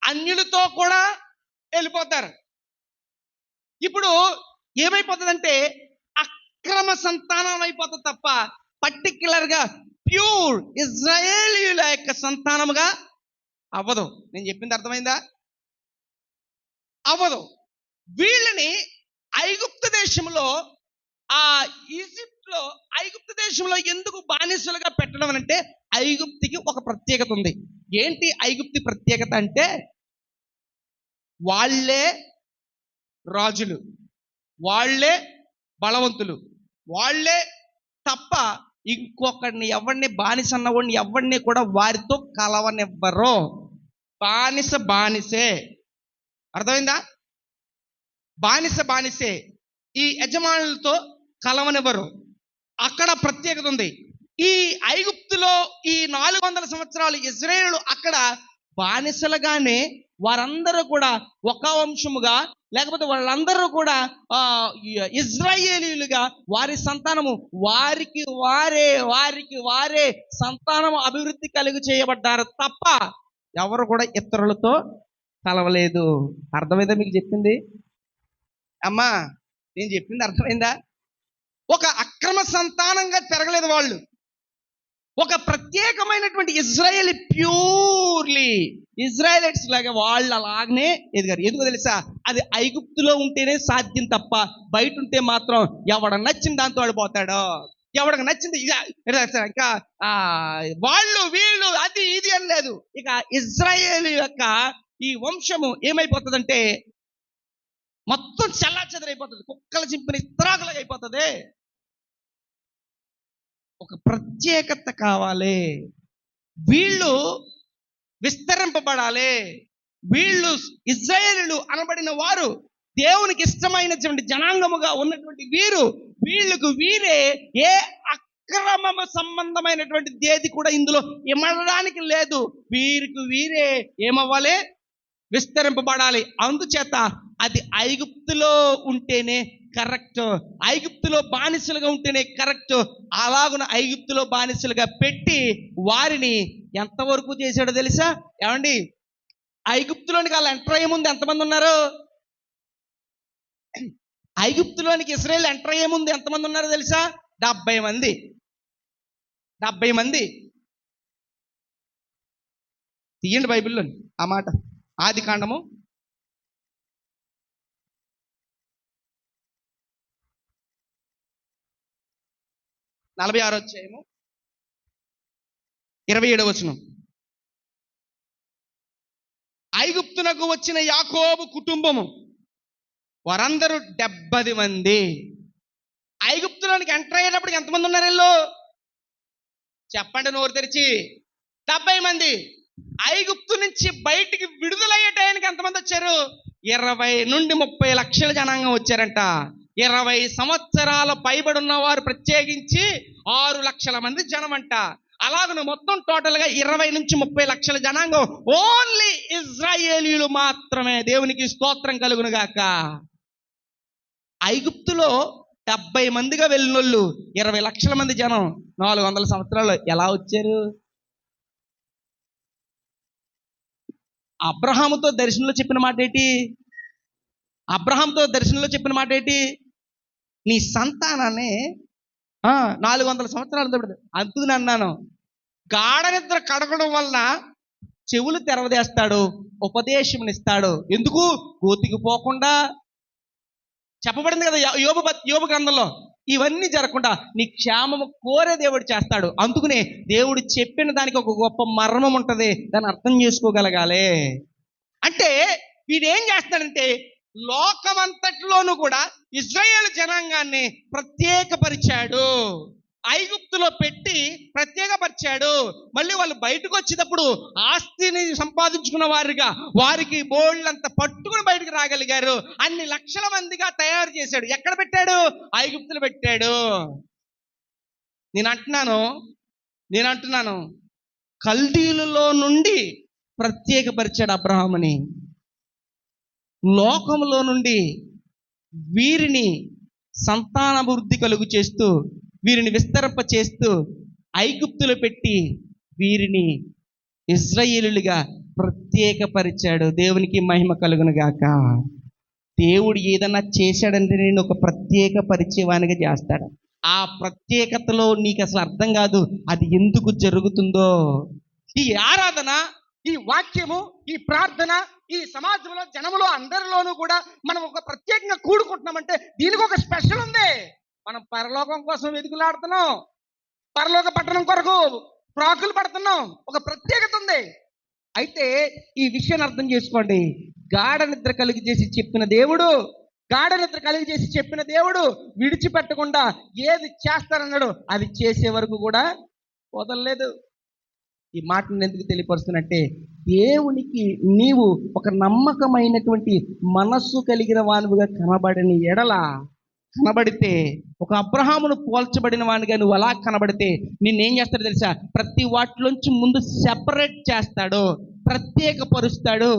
అన్యులతో కూడా వెళ్ళిపోతారు. ఇప్పుడు ఏమైపోతుందంటే అక్రమ సంతానం అయిపోతుంది తప్ప పర్టిక్యులర్గా ప్యూర్ ఇజ్రాయేలీయుల యొక్క సంతానముగా అవ్వదు. నేను చెప్పింది అర్థమైందా? అవ్వదు. వీళ్ళని ఐగుప్తు దేశంలో, ఆ ఈజిప్ట్లో ఐగుప్తు దేశంలో ఎందుకు బానిసలుగా పెట్టడం అంటే, ఐగుప్తికి ఒక ప్రత్యేకత ఉంది. ఏంటి ఐగుప్తి ప్రత్యేకత అంటే, వాళ్ళే రాజులు, వాళ్ళే బలవంతులు, వాళ్ళే తప్ప ఇంకొకరిని ఎవరిని బానిస అన్నవాడిని ఎవరిని కూడా వారితో కలవనివ్వరు. బానిసే. అర్థమైందా? బానిసే. ఈ యజమానులతో కలవనివ్వరు. అక్కడ ప్రత్యేకత ఉంది. ఈ ఐగుప్తులో ఈ 400 సంవత్సరాలు ఇజ్రాయేలు అక్కడ బానిసలుగానే వారందరూ కూడా ఒక వంశముగా, లేకపోతే వాళ్ళందరూ కూడా ఇజ్రాయేలీలుగా, వారి సంతానము వారికి వారే సంతానము అభివృద్ధి కలిగి చేయబడ్డారు తప్ప ఎవరు కూడా ఇతరులతో కలవలేదు. అర్థమైందా మీకు చెప్పింది? అమ్మా, నేను చెప్పింది అర్థమైందా? ఒక అక్రమ సంతానంగా పెరగలేదు వాళ్ళు. ఒక ప్రత్యేకమైనటువంటి ప్యూర్లీ ఇజ్రాయలైట్స్ లాగా వాళ్ళు అలాగనే ఎదిగారు. ఎందుకు తెలుసా? అది ఐగుప్తులో ఉంటేనే సాధ్యం తప్ప బయట ఉంటే మాత్రం ఎవడ నచ్చింది దాంతో వాడిపోతాడు. ఎవడికి నచ్చింది ఇంకా వాళ్ళు వీళ్ళు అది ఇది అని లేదు. ఇక ఇజ్రాయేల్ యొక్క ఈ వంశము ఏమైపోతుందంటే మొత్తం చెల్లాచెదరైపోతుంది, కుక్కలు చింపిన ఇస్తరాకులుగా అయిపోతుంది. ఒక ప్రత్యేకత కావాలి. వీళ్ళు విస్తరింపబడాలి. వీళ్ళు ఇజ్రాయేలీయులు అనబడిన వారు దేవునికి ఇష్టమైనటువంటి జనాంగముగా ఉన్నటువంటి వీళ్ళకు వీరే ఏ అక్రమము సంబంధమైనటువంటి దేది కూడా ఇందులో ఇమడడానికి లేదు. వీరికి వీరే ఏమవ్వాలి? విస్తరింపబడాలి. అందుచేత అది ఐగుప్తులో ఉంటేనే కరెక్ట్, ఐగుప్తులో బానిసలుగా ఉంటేనే కరెక్ట్. అలాగున ఐగుప్తులో బానిసలుగా పెట్టి వారిని ఎంతవరకు చేశాడో తెలుసా? ఏమండి, ఐగుప్తులోనికి వాళ్ళు ఎంటర్ అయ్యే ముందు ఎంతమంది ఉన్నారు? ఐగుప్తులోనికి ఇశ్రాయేలు ఎంటర్ అయ్యే ముందు ఎంతమంది ఉన్నారో తెలుసా? 70 మంది. 70 మంది. తీయండి బైబిల్లో ఆ మాట. ఆదికాండము 46వ అధ్యాయము 27వ వచనం. ఐగుప్తునకు వచ్చిన యాకోబు కుటుంబము వారందరూ 70 మంది. ఐగుప్తులోనికి ఎంటర్ అయ్యేటప్పటికి ఎంతమంది ఉన్నారు? వీళ్ళు చెప్పండి నోరు తెరిచి. 70 మంది. ఐగుప్తు నుంచి బయటికి విడుదలయ్యే టైంకి ఎంతమంది వచ్చారు? 20 నుండి 30 లక్షల జనాంగం వచ్చారంట. 20 సంవత్సరాల పైబడి ఉన్నవారు ప్రత్యేకించి 6 లక్షల మంది జనం అంట. అలాగను మొత్తం టోటల్ గా 20 నుంచి 30 లక్షల జనాంగం. ఓన్లీ ఇజ్రాయేలీయులు మాత్రమే. దేవునికి స్తోత్రం కలుగును గాక. ఐగుప్తులో 70 మందిగా వెళ్ళినోళ్ళు 20 లక్షల మంది జనం 400 సంవత్సరాలు ఎలా వచ్చారు? అబ్రహాముతో దర్శనంలో చెప్పిన మాట ఏంటి? అబ్రహాంతో దర్శనంలో చెప్పిన మాట ఏంటి? నీ సంతానాన్ని 400 సంవత్సరాలు అందుకుని అన్నాను. గాఢ నిద్ర కడగడం వలన చెవులు తెరవదేస్తాడు, ఉపదేశం ఇస్తాడు. ఎందుకు? గోతికి పోకుండా. చెప్పబడింది కదా యోబు గ్రంథంలో. ఇవన్నీ జరగకుండా నీ క్షేమము కోరే దేవుడు చేస్తాడు. అందుకనే దేవుడు చెప్పిన దానికి ఒక గొప్ప మర్మం ఉంటది, దాన్ని అర్థం చేసుకోగలగాలి. అంటే వీడేం చేస్తాడంటే లోకమంతట్లోనూ కూడా ఇశ్రాయేలు జనాంగాన్ని ప్రత్యేకపరిచాడు. ఐగుప్తులో పెట్టి ప్రత్యేకపరిచాడు. మళ్ళీ వాళ్ళు బయటకు వచ్చేటప్పుడు ఆస్తిని సంపాదించుకున్న వారికి బోళ్ళంత పట్టుకుని బయటకు రాగలిగారు. అన్ని లక్షల మందిగా తయారు చేశాడు. ఎక్కడ పెట్టాడు? ఐగుప్తులో పెట్టాడు. నేను అంటున్నాను కల్దీలలో నుండి ప్రత్యేకపరిచాడు అబ్రహాముని. లోకంలో నుండి వీరిని సంతానాభివృద్ధి కలుగు చేస్తూ, వీరిని విస్తరింప చేస్తూ ఐగుప్తులో పెట్టి వీరిని ఇశ్రాయేలులుగా ప్రత్యేకపరిచాడు. దేవునికి మహిమ కలుగును గాక. దేవుడు ఏదన్నా చేశాడంటే నేను ఒక ప్రత్యేక పరిచయవానిగా చేస్తాడు. ఆ ప్రత్యేకతలో నీకు అసలు అర్థం కాదు అది ఎందుకు జరుగుతుందో. ఈ ఆరాధన, ఈ వాక్యము, ఈ ప్రార్థన, ఈ సమాజంలో జనములో అందరిలోనూ కూడా మనం ఒక ప్రత్యేకంగా కూడుకుంటున్నామంటే దీనికి ఒక స్పెషల్ ఉంది. మనం పరలోకం కోసం వెతుకులాడుతున్నాం, పరలోక పట్టణం కొరకు ప్రాకులు పడుతున్నాం. ఒక ప్రత్యేకత ఉంది. అయితే ఈ విషయాన్ని అర్థం చేసుకోండి. గాఢ నిద్ర కలిగి చేసి చెప్పిన దేవుడు విడిచిపెట్టకుండా ఏది చేస్తారన్నాడు అది చేసే వరకు కూడా వదలలేదు. ఈ మాటను ఎందుకు తెలియపరుస్తున్నట్టే, దేవునికి నీవు ఒక నమ్మకమైనటువంటి మనస్సు కలిగిన వానుగా కనబడితే, ఒక అబ్రహామును పోల్చబడిన వానిగా నువ్వు అలా కనబడితే నిన్నేం చేస్తాడో తెలుసా? ప్రతి వాటిలోంచి ముందు సెపరేట్ చేస్తాడు, ప్రత్యేకపరుస్తాడు.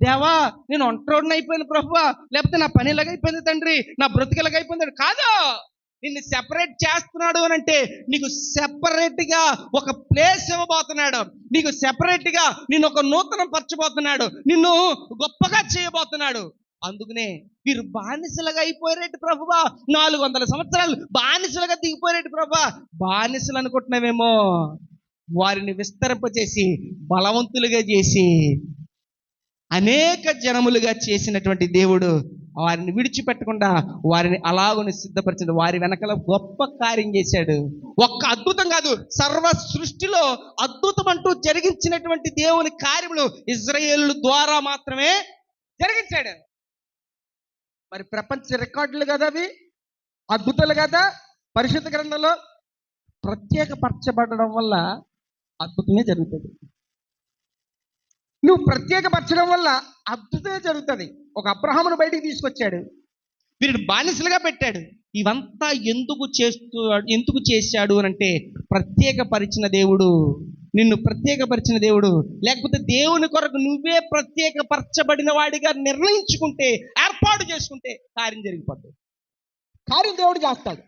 దేవా నేను ఒంటరిని అయిపోయాను ప్రభువా, లేకపోతే నా పని ఇలాగైపోయింది తండ్రి, నా బ్రతుకు ఇలాగైపోయింది కాదు. నిన్ను సెపరేట్ చేస్తున్నాడు అని అంటే నీకు సెపరేట్గా ఒక ప్లేస్ ఇవ్వబోతున్నాడు. నీకు సెపరేట్గా నిన్ను ఒక నూతన పరచబోతున్నాడు, నిన్ను గొప్పగా చేయబోతున్నాడు. అందుకనే మీరు బానిసలుగా అయిపోయారేంటి ప్రభువా, 400 సంవత్సరాలు బానిసలుగా దిగిపోయారేంటి ప్రభువా. బానిసలు అనుకుంటున్నావేమో, వారిని విస్తరింపచేసి బలవంతులుగా చేసి అనేక జనములుగా చేసినటువంటి దేవుడు వారిని విడిచిపెట్టకుండా వారిని అలాగుని సిద్ధపరిచాడు. వారి వెనకాల గొప్ప కార్యం చేశాడు. ఒక్క అద్భుతం కాదు, సర్వ సృష్టిలో అద్భుతం అంటూ జరిగించినటువంటి దేవుని కార్యములు ఇశ్రాయేలు ద్వారా మాత్రమే జరిగించాడు. మరి ప్రపంచ రికార్డులు కదా అవి, అద్భుతాలు కదా. పరిశుద్ధ గ్రంథంలో ప్రత్యేకపరచబడడం వల్ల అద్భుతమే జరుగుతుంది. నువ్వు ప్రత్యేకపరచడం వల్ల అద్భుతమే జరుగుతుంది. ఒక అబ్రహామును బయటికి తీసుకొచ్చాడు, వీరిని బానిసలుగా పెట్టాడు. ఇవంతా ఎందుకు చేశాడు అని అంటే ప్రత్యేకపరిచిన దేవుడు, నిన్ను ప్రత్యేకపరిచిన దేవుడు. లేకపోతే దేవుని కొరకు నువ్వే ప్రత్యేకపరచబడిన వాడిగా నిర్ణయించుకుంటే, ఏర్పాటు చేసుకుంటే కార్యం జరిగిపోతుంది. కార్యం దేవుడు చేస్తాడు.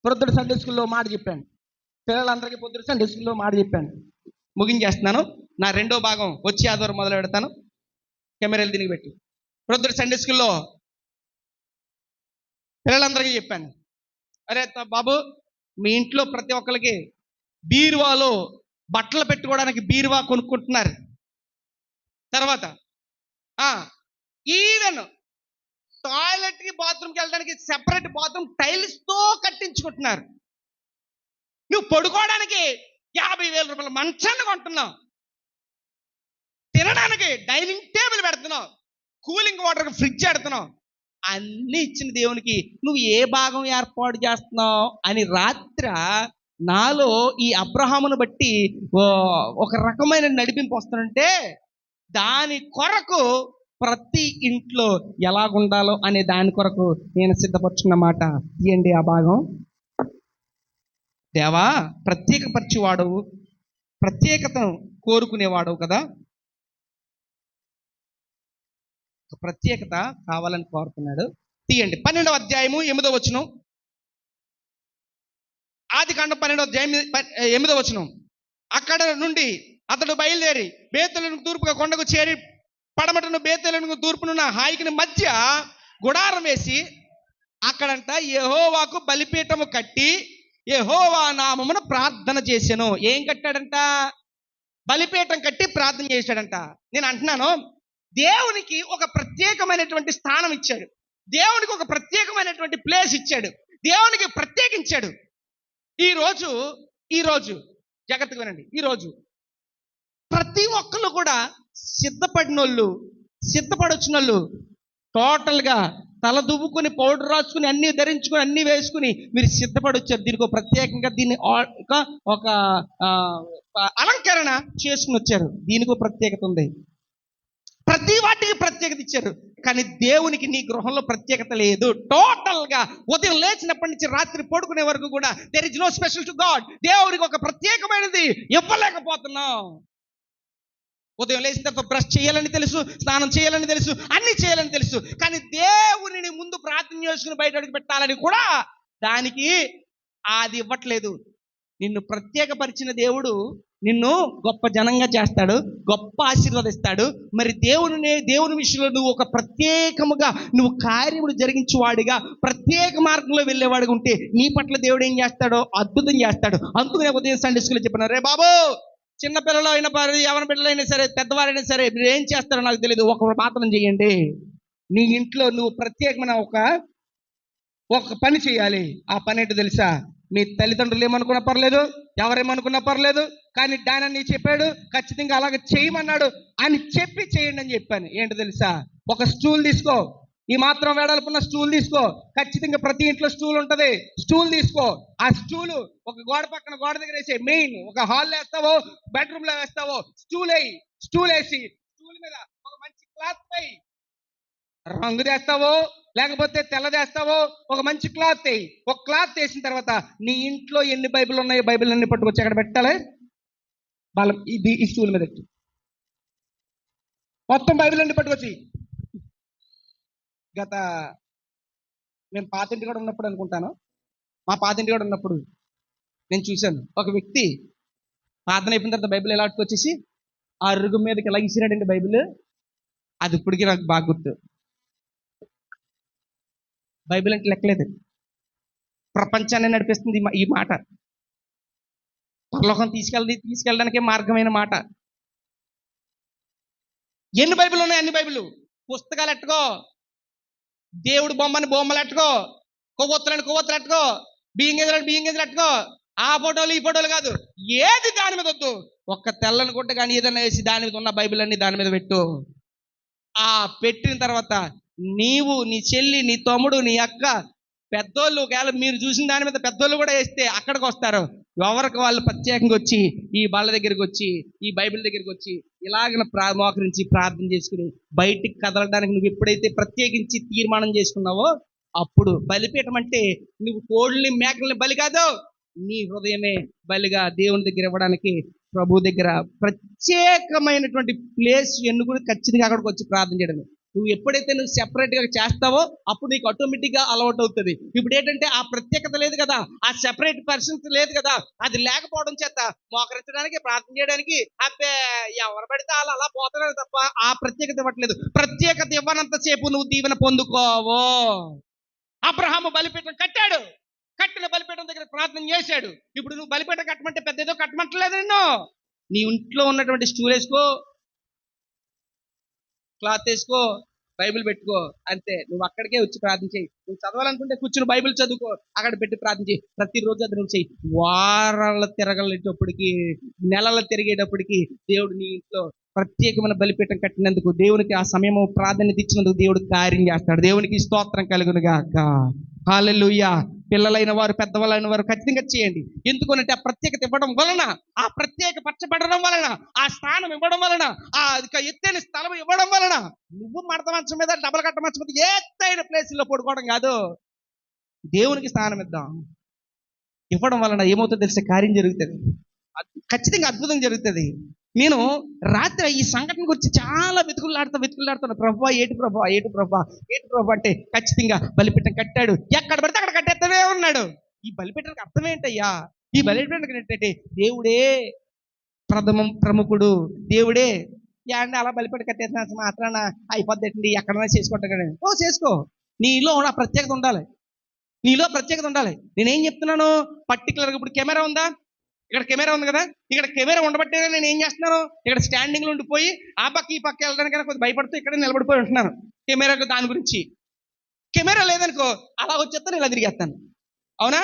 పొద్దుట సండే స్కూల్లో మాట చెప్పాను, పిల్లలందరికీ పొద్దుట సండే స్కూల్లో మాట చెప్పాను. ముగించేస్తున్నాను. నా రెండో భాగం వచ్చే ఆదివారం మొదలు పెడతాను. కెమెరాలు దీనికి పెట్టి పొద్దుట సండే స్కూల్లో పిల్లలందరికీ చెప్పాను, అరే బాబు మీ ఇంట్లో ప్రతి ఒక్కరికి బీరువాలో బట్టలు పెట్టుకోవడానికి బీరువా కొనుక్కుంటున్నారు. తర్వాత ఈవెన్ టాయిలెట్కి బాత్రూమ్కి వెళ్ళడానికి సెపరేట్ బాత్రూమ్ టైల్స్తో కట్టించుకుంటున్నారు. నువ్వు పడుకోవడానికి 50,000 రూపాయల మంచాన్ని కొంటున్నావు, తినడానికి డైనింగ్ టేబుల్ పెడుతున్నావు, కూలింగ్ వాటర్కి ఫ్రిడ్జ్ పెడుతున్నావు. అన్నీ ఇచ్చిన దేవునికి నువ్వు ఏ భాగం ఏర్పాటు చేస్తున్నావు అని రాత్రి నాలో ఈ అబ్రహామును బట్టి ఒక రకమైన నడిపింపు వస్తుందంటే దాని కొరకు ప్రతి ఇంట్లో ఎలాగుండాలో అనే దాని కొరకు నేను సిద్ధపరుచుకున్న మాట తీయండి ఆ భాగం. దేవా, ప్రత్యేకపరిచేవాడు, ప్రత్యేకతను కోరుకునేవాడు కదా, ప్రత్యేకత కావాలని కోరుతున్నాడు. తీయండి 12వ అధ్యాయము 8వ వచనం. ఆదికాండం 12వ అధ్యాయం 8వ వచనం. అక్కడ నుండి అతడు బయలుదేరి బేతేలును తూర్పుగా కొండకు చేరి పడమటను బేతేలును తూర్పునున్న హాయికి మధ్య గుడారం వేసి అక్కడంట యెహోవాకు బలిపీఠము కట్టి యెహోవా నామమున ప్రార్థన చేశాను. ఏం కట్టాడంట? బలిపీఠం కట్టి ప్రార్థన చేశాడంట. నేను అంటున్నాను, దేవునికి ఒక ప్రత్యేకమైనటువంటి స్థానం ఇచ్చాడు, దేవునికి ఒక ప్రత్యేకమైనటువంటి ప్లేస్ ఇచ్చాడు, దేవునికి ప్రత్యేకించాడు. ఈరోజు జాగ్రత్తగా వినండి. ఈరోజు ప్రతి ఒక్కళ్ళు కూడా సిద్ధపడొచ్చిన వాళ్ళు టోటల్గా తల దువ్వుకుని పౌడర్ రాసుకుని అన్ని ధరించుకుని అన్ని వేసుకుని మీరు సిద్ధపడొచ్చారు. దీనికి ఒక ప్రత్యేకంగా దీన్ని ఒక అలంకరణ చేసుకుని వచ్చారు. దీనికి ఒక ప్రత్యేకత ఉంది. ప్రతి వాటికి ప్రత్యేకత ఇచ్చారు. కానీ దేవునికి నీ గృహంలో ప్రత్యేకత లేదు. టోటల్గా ఉదయం లేచినప్పటి నుంచి రాత్రి పడుకునే వరకు కూడా there is no special to God. దేవునికి ఒక ప్రత్యేకమైనది ఇవ్వలేకపోతున్నాం. ఉదయం లేచిన తర్వాత బ్రష్ చేయాలని తెలుసు, స్నానం చేయాలని తెలుసు, అన్ని చేయాలని తెలుసు, కానీ దేవునిని ముందు ప్రార్థన చేసుకుని బయట అడుగు పెట్టాలని కూడా దానికి అది ఇవ్వట్లేదు. నిన్ను ప్రత్యేకపరిచిన దేవుడు నిన్ను గొప్ప జనంగా చేస్తాడు, గొప్ప ఆశీర్వదిస్తాడు. మరి దేవుని విషయంలో నువ్వు ఒక ప్రత్యేకముగా నువ్వు కార్యములు జరిగించేవాడిగా ప్రత్యేక మార్గంలో వెళ్ళేవాడిగా ఉంటే నీ పట్ల దేవుడు ఏం చేస్తాడో అద్భుతం చేస్తాడు. అందుకనే ఉదయం సండే స్కూల్లో చెప్పిన, రే బాబు, చిన్నపిల్లలు అయినా పర్లేదు, ఎవరి పిల్లలైనా సరే, పెద్దవారైనా సరే, మీరు ఏం చేస్తారో నాకు తెలియదు, ఒక మాత్రం చేయండి. నీ ఇంట్లో నువ్వు ప్రత్యేకమైన ఒక పని చేయాలి. ఆ పని ఏంటో తెలుసా? మీ తల్లిదండ్రులు ఏమనుకున్నా పర్లేదు, ఎవరేమనుకున్నా పర్లేదు, కానీ దానని చెప్పాడు, ఖచ్చితంగా అలాగే చేయమన్నాడు అని చెప్పి చేయండి అని చెప్పాను. ఏంటో తెలుసా? ఒక స్టూల్ తీసుకో, ఈ మాత్రం వేడలుపున్న స్టూల్ తీసుకో. ఖచ్చితంగా ప్రతి ఇంట్లో స్టూల్ ఉంటుంది. స్టూల్ తీసుకో. ఆ స్టూలు ఒక గోడ పక్కన గోడ దగ్గర వేసి, మెయిన్ ఒక హాల్లో వేస్తావో బెడ్రూమ్ లో వేస్తావో స్టూల్ వేసి స్టూల్ మీద ఒక మంచి క్లాత్ వేయి. రంగు తెస్తావో లేకపోతే తెల్లదేస్తావో ఒక మంచి క్లాత్ వేయి. ఒక క్లాత్ వేసిన తర్వాత నీ ఇంట్లో ఎన్ని బైబిల్ ఉన్నాయో బైబిల్ అన్ని పట్టుకొచ్చి అక్కడ పెట్టాలి. ఈ స్టూల్ మీద మొత్తం బైబిల్ అన్ని పట్టుకొచ్చి. మేము పాతింటి కూడా ఉన్నప్పుడు అనుకుంటాను, మా పాతింటి కూడా ఉన్నప్పుడు నేను చూశాను, ఒక వ్యక్తి ప్రార్థన అయిపోయిన తర్వాత బైబిల్ ఎలా వచ్చేసి ఆ అరుగు మీదకి ఎలా ఇసిరాడండి బైబిల్. అది ఇప్పటికీ నాకు బాగా గుర్తు. బైబిల్ అంటే లెక్కలేదు, ప్రపంచాన్ని నడిపిస్తుంది ఈ మాట. పరలోకం తీసుకెళ్ళడానికే మార్గమైన మాట. ఎన్ని బైబిల్ ఉన్నాయి? అన్ని బైబిల్. పుస్తకాలు ఎట్టుకో, దేవుడు బొమ్మలు ఎట్టుకో, కొవ్వొత్తులని ఎట్టుకో, బియ్యం గింజలు ఎట్టుకో. ఆ ఫోటోలు ఈ ఫోటోలు కాదు, ఏది దాని మీద వద్దు. ఒక్క తెల్లని గుడ్డ కానీ ఏదైనా వేసి దాని మీద ఉన్న బైబిల్ అన్ని దాని మీద పెట్టు. ఆ పెట్టిన తర్వాత నీవు, నీ చెల్లి, నీ తమ్ముడు, నీ అక్క, పెద్దోళ్ళు, ఒకవేళ మీరు చూసిన దాని మీద పెద్దోళ్ళు కూడా వేస్తే అక్కడికి వస్తారు. ఎవరికి వాళ్ళు ప్రత్యేకంగా వచ్చి ఈ బల్ల దగ్గరికి వచ్చి ఈ బైబిల్ దగ్గరికి వచ్చి ఇలాగ మోకరించి ప్రార్థన చేసుకుని బయటికి కదలడానికి నువ్వు ఎప్పుడైతే ప్రత్యేకించి తీర్మానం చేసుకున్నావో అప్పుడు బలిపీఠం అంటే నువ్వు కోళ్ళని మేకల్ని బలి కాదు, నీ హృదయమే బలిగా దేవుని దగ్గర ఇవ్వడానికి ప్రభు దగ్గర ప్రత్యేకమైనటువంటి ప్లేస్ ఎన్నుకుని ఖచ్చితంగా అక్కడికి వచ్చి ప్రార్థన చేయడం. నువ్వు ఎప్పుడైతే నువ్వు సెపరేట్గా చేస్తావో అప్పుడు నీకు ఆటోమేటిక్గా అలవాటు అవుతుంది. ఇప్పుడు ఏంటంటే ఆ ప్రత్యేకత లేదు కదా, ఆ సెపరేట్ పర్సన్స్ లేదు కదా, అది లేకపోవడం చేత మోకరించడానికి ప్రార్థన చేయడానికి అబ్బే ఎవరు పడితే వాళ్ళు అలా పోతున్నారు తప్ప ఆ ప్రత్యేకత ఇవ్వట్లేదు. ప్రత్యేకత ఇవ్వనంతసేపు నువ్వు దీవెన పొందుకోవో. అబ్రహాము బలిపీఠం కట్టాడు, కట్టిన బలిపీఠం దగ్గర ప్రార్థన చేశాడు. ఇప్పుడు నువ్వు బలిపీఠం కట్టమంటే పెద్ద ఏదో కట్టమంటలేదు. నిన్ను నీ ఇంట్లో ఉన్నటువంటి స్టూల్ వేసుకో, క్లాత్ వేసుకో, బైబిల్ పెట్టుకో, అంతే. నువ్వు అక్కడికే వచ్చి ప్రార్థన చేయి. నువ్వు చదవాలనుకుంటే కూర్చుని బైబిల్ చదువుకో, అక్కడ పెట్టి ప్రార్థన చేయి. ప్రతిరోజు అది నువ్వు చెయ్యి. వారాలు తిరగలేటప్పటికి, నెలలు తిరిగేటప్పటికి దేవుడు నీ ఇంట్లో ప్రత్యేకమైన బలిపీఠం కట్టినందుకు, దేవునికి ఆ సమయము ప్రాధాన్యత ఇచ్చినందుకు దేవుడు కార్యం చేస్తాడు. దేవునికి స్తోత్రం కలుగును గాక. హల్లెలూయా. పిల్లలైన వారు, పెద్దవాళ్ళైన వారు ఖచ్చితంగా చేయండి. ఎందుకనంటే ఆ ప్రత్యేకత ఇవ్వడం వలన, ఆ ప్రత్యేక పరచబడడం వలన, ఆ స్థానం ఇవ్వడం వలన, ఆ ఎత్తైన స్థలం ఇవ్వడం వలన, నువ్వు మడత మంచం మీద, డబల్ కట్ట మంచం మీద ఎత్తైన ప్లేసుల్లో పడుకోవడం కాదు. దేవునికి స్థానం ఇవ్వడం వలన ఏమవుతుందో తెలిసే కార్యం జరుగుతుంది. ఖచ్చితంగా అద్భుతం జరుగుతుంది. నేను రాత్రి ఈ సంఘటన గురించి చాలా వెతుకులాడుతాను. ప్రభువా ఏటి ప్రభా అంటే ఖచ్చితంగా బలిపీఠం కట్టాడు, ఎక్కడ పడితే అక్కడ కట్టేస్తూనే ఉన్నాడు. ఈ బలిపీఠానికి అర్థం ఏంటయ్యా? ఈ బలిపీఠానికి ఏంటంటే దేవుడే ప్రముఖుడు, దేవుడే. అండి అలా బలిపీఠం కట్టేసిన మాత్రాన అయిపోద్దండి, ఎక్కడైనా చేసుకుంటా కానీ. చేసుకో, నీలో ఆ ప్రత్యేకత ఉండాలి. నేనేం చెప్తున్నాను, పర్టికులర్గా ఇప్పుడు కెమెరా ఉందా, ఇక్కడ కెమెరా ఉంది కదా, ఇక్కడ కెమెరా ఉండబట్టే నేను ఏం చేస్తున్నాను, ఇక్కడ స్టాండింగ్లో ఉండిపోయి ఆ పక్క ఈ పక్క వెళ్ళడానికైనా కొద్దిగా భయపడుతూ ఇక్కడ నిలబడిపోయి ఉంటున్నాను. కెమెరాకు దాని గురించి. కెమెరా లేదనుకో అలా వచ్చేస్తాను, ఇలా తిరిగేస్తాను. అవునా?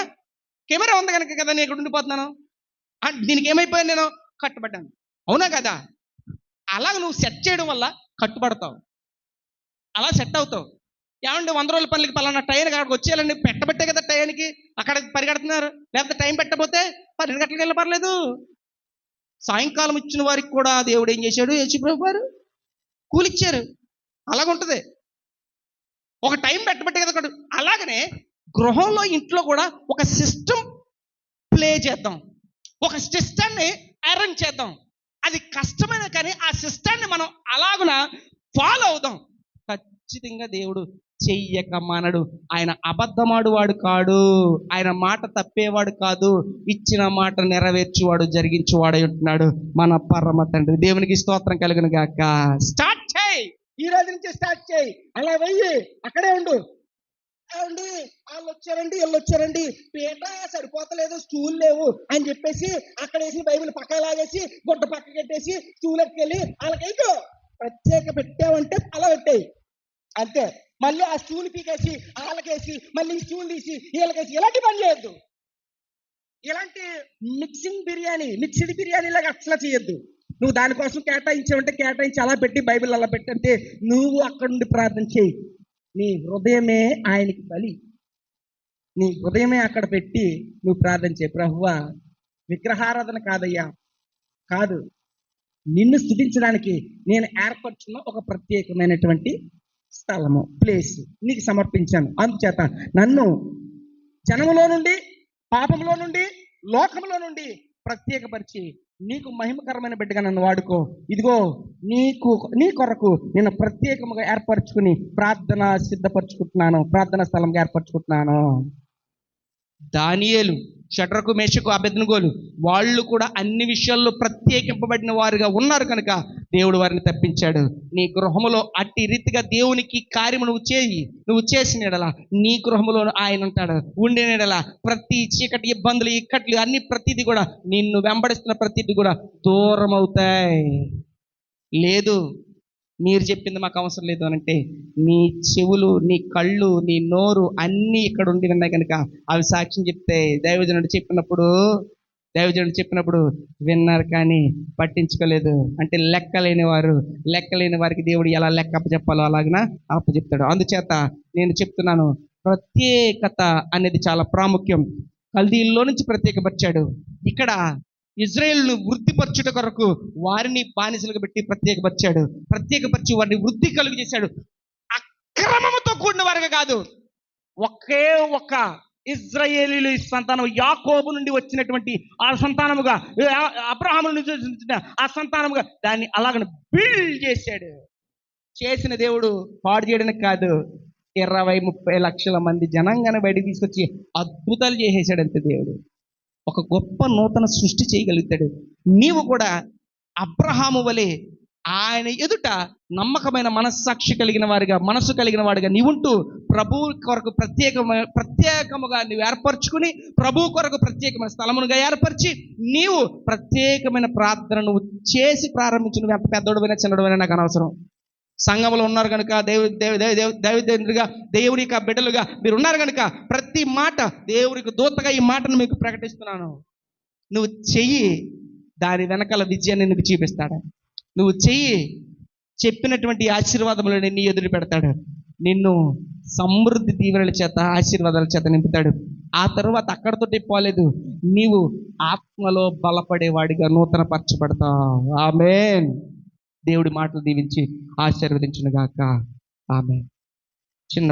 కెమెరా ఉంది కనుక కదా నేను ఇక్కడ ఉండిపోతున్నాను. దీనికి ఏమైపోయాను, నేను కట్టుబడ్డాను. అవునా కదా? అలాగ నువ్వు సెట్ చేయడం వల్ల కట్టుబడతావు, అలా సెట్ అవుతావు. ఏమంటే 100 రోజుల పనులకి పలానా టైం అక్కడికి వచ్చేయాలండి, పెట్టబట్టే కదా టైంకి అక్కడ పరిగెడుతున్నారు. లేకపోతే టైం పెట్టబోతే 12 గంటలకు వెళ్ళి పర్లేదు. సాయంకాలం ఇచ్చిన వారికి కూడా దేవుడు ఏం చేశాడు, యేసుప్రభు వారు కూలిచ్చారు. అలాగుంటుంది. ఒక టైం పెట్టబట్టే కదా. అలాగనే గృహంలో, ఇంట్లో కూడా ఒక సిస్టమ్ ప్లే చేద్దాం, ఒక సిస్టాన్ని అరేంజ్ చేద్దాం. అది కష్టమైన కానీ ఆ సిస్టాన్ని మనం అలాగున ఫాలో అవుదాం. ఖచ్చితంగా దేవుడు చెయ్యక మానడు. ఆయన అబద్ధమాడువాడు కాడు, ఆయన మాట తప్పేవాడు కాదు, ఇచ్చిన మాట నెరవేర్చువాడు, జరిగించువాడై ఉంటున్నాడు మన పరమ తండ్రి. దేవునికి స్తోత్రం కలుగును గాక. స్టార్ట్ చేయి, ఈ రోజు నుంచి స్టార్ట్ చేయి. అలా వెయ్యి, అక్కడే ఉండు. అండి వాళ్ళు వచ్చారండి, వీళ్ళు వచ్చారండి, పీట సరిపోతలేదు, స్టూల్ లేవు అని చెప్పేసి అక్కడ వేసి బైబిల్ పక్క లాగేసి గుడ్డ పక్క కట్టేసి స్టూల్ ఎక్కెళ్ళి వాళ్ళకైతే ప్రత్యేక పెట్టావంటే అలా పెట్టేయి అంతే. మళ్ళీ ఆ స్టూల్ పీకేసి వాళ్ళకేసి మళ్ళీ స్టూల్ తీసి వీళ్ళకేసి ఇలాంటి పని చేయొద్దు. ఇలాంటి మిక్స్డ్ బిర్యానీ లాగా అట్లా చేయొద్దు. నువ్వు దానికోసం కేటాయించావంటే కేటాయించి అలా పెట్టి బైబిల్ అలా పెట్టంటే నువ్వు అక్కడ నుండి ప్రార్థన చేయి. నీ హృదయమే ఆయనకి బలి. నీ హృదయమే అక్కడ పెట్టి నువ్వు ప్రార్థన చేయి. ప్రభువా, విగ్రహారాధన కాదయ్యా, కాదు, నిన్ను స్తుతించడానికి నేను ఏర్పరచున్న ఒక ప్రత్యేకమైనటువంటి స్థలము, ప్లేస్ నీకు సమర్పించాను. అందుచేత నన్ను జనములో నుండి, పాపంలో నుండి, లోకంలో నుండి ప్రత్యేకపరిచి నీకు మహిమకరమైన బిడ్డగా నన్ను వాడుకో. ఇదిగో నీ కొరకు నేను ప్రత్యేకముగా ఏర్పరచుకుని ప్రార్థన స్థలంగా ఏర్పరచుకుంటున్నాను. దానియేలు, షడ్రకు, మేషకు, అబేద్నెగోలు వాళ్ళు కూడా అన్ని విషయాల్లో ప్రత్యేకింపబడిన వారుగా ఉన్నారు కనుక దేవుడు వారిని తప్పించాడు. నీ గృహములో అట్టి రీతిగా దేవునికి కార్యము నువ్వు చేసిన ఎడల నీ గృహములో ఆయన ఉంటాడు. ఉండిన ఎడల ప్రతి చీకటి, ఇబ్బందులు, ఇక్కట్లు అన్ని ప్రతిదీ కూడా నిన్ను వెంబడిస్తున్న ప్రతిదీ కూడా దూరం అవుతాయి. లేదు మీరు చెప్పింది మాకు అవసరం లేదు అనంటే నీ చెవులు, నీ కళ్ళు, నీ నోరు అన్నీ ఇక్కడ ఉండి ఉన్నాయి కనుక అవి సాక్ష్యం చెప్తే దైవజనుడు చెప్పినప్పుడు విన్నారు కానీ పట్టించుకోలేదు. అంటే లెక్కలేని వారికి దేవుడు ఎలా లెక్క అప్పచెప్పాలో అలాగనా అప్పచెప్తాడు. అందుచేత నేను చెప్తున్నాను, ప్రత్యేకత అనేది చాలా ప్రాముఖ్యం. కల్దీల్లో నుంచి ప్రత్యేకపరిచాడు. ఇక్కడ ఇజ్రాయేలును వృద్ధిపరచుట కొరకు వారిని బానిసలుగా పెట్టి ప్రత్యేకపరిచి వారిని వృద్ధి కలుగు చేశాడు. అక్రమముతో కూడిన వారుగా కాదు, ఒకే ఒక ఇజ్రాయేలీయుల సంతానం, యాకోబు నుండి వచ్చినటువంటి ఆ సంతానముగా, అబ్రహాము నుండి వచ్చిన ఆ సంతానముగా దాన్ని అలాగ బిల్డ్ చేశాడు. చేసిన దేవుడు పాడు చేయడానికి కాదు, 20-30 లక్షల మంది జనాంగాన్ని బయటికి తీసుకొచ్చి అద్భుతాలు చేసేసాడంతే దేవుడు. ఒక గొప్ప నూతన సృష్టి చేయగలుగుతాడు. నీవు కూడా అబ్రహాము వలె ఆయన ఎదుట నమ్మకమైన మనస్సు కలిగిన వాడిగా నీవుంటూ ప్రభువు కొరకు ప్రత్యేకముగా నువ్వు ఏర్పరచుకుని, ప్రభువు కొరకు ప్రత్యేకమైన స్థలమునుగా ఏర్పరిచి నీవు ప్రత్యేకమైన ప్రార్థన నువ్వు చేసి ప్రారంభించు. నువ్వు ఎంత పెద్దోడువైనా చిన్నోడువైనా నాకు అనవసరం. సంఘంలో ఉన్నారు కనుక, దైవదేవుడిగా, దేవుని యొక్క బిడ్డలుగా మీరు ఉన్నారు కనుక ప్రతి మాట దేవునికి దూతగా ఈ మాటను మీకు ప్రకటిస్తున్నాను. నువ్వు చెయ్యి, దాని వెనకాల విజయాన్ని నీకు చూపిస్తాడు. నువ్వు చెయ్యి, చెప్పినటువంటి ఆశీర్వాదములను నీ ఎదురు పెడతాడు. నిన్ను సమృద్ధి దీవెనల చేత, ఆశీర్వాదాల చేత నింపుతాడు. ఆ తర్వాత అక్కడతోటి పోలేదు, నీవు ఆత్మలో బలపడేవాడిగా నూతన పరచబడతావు. ఆమేన్. దేవుడి మాటలు దీవించి ఆశీర్వదించును గాక. ఆమేన్. చిన్న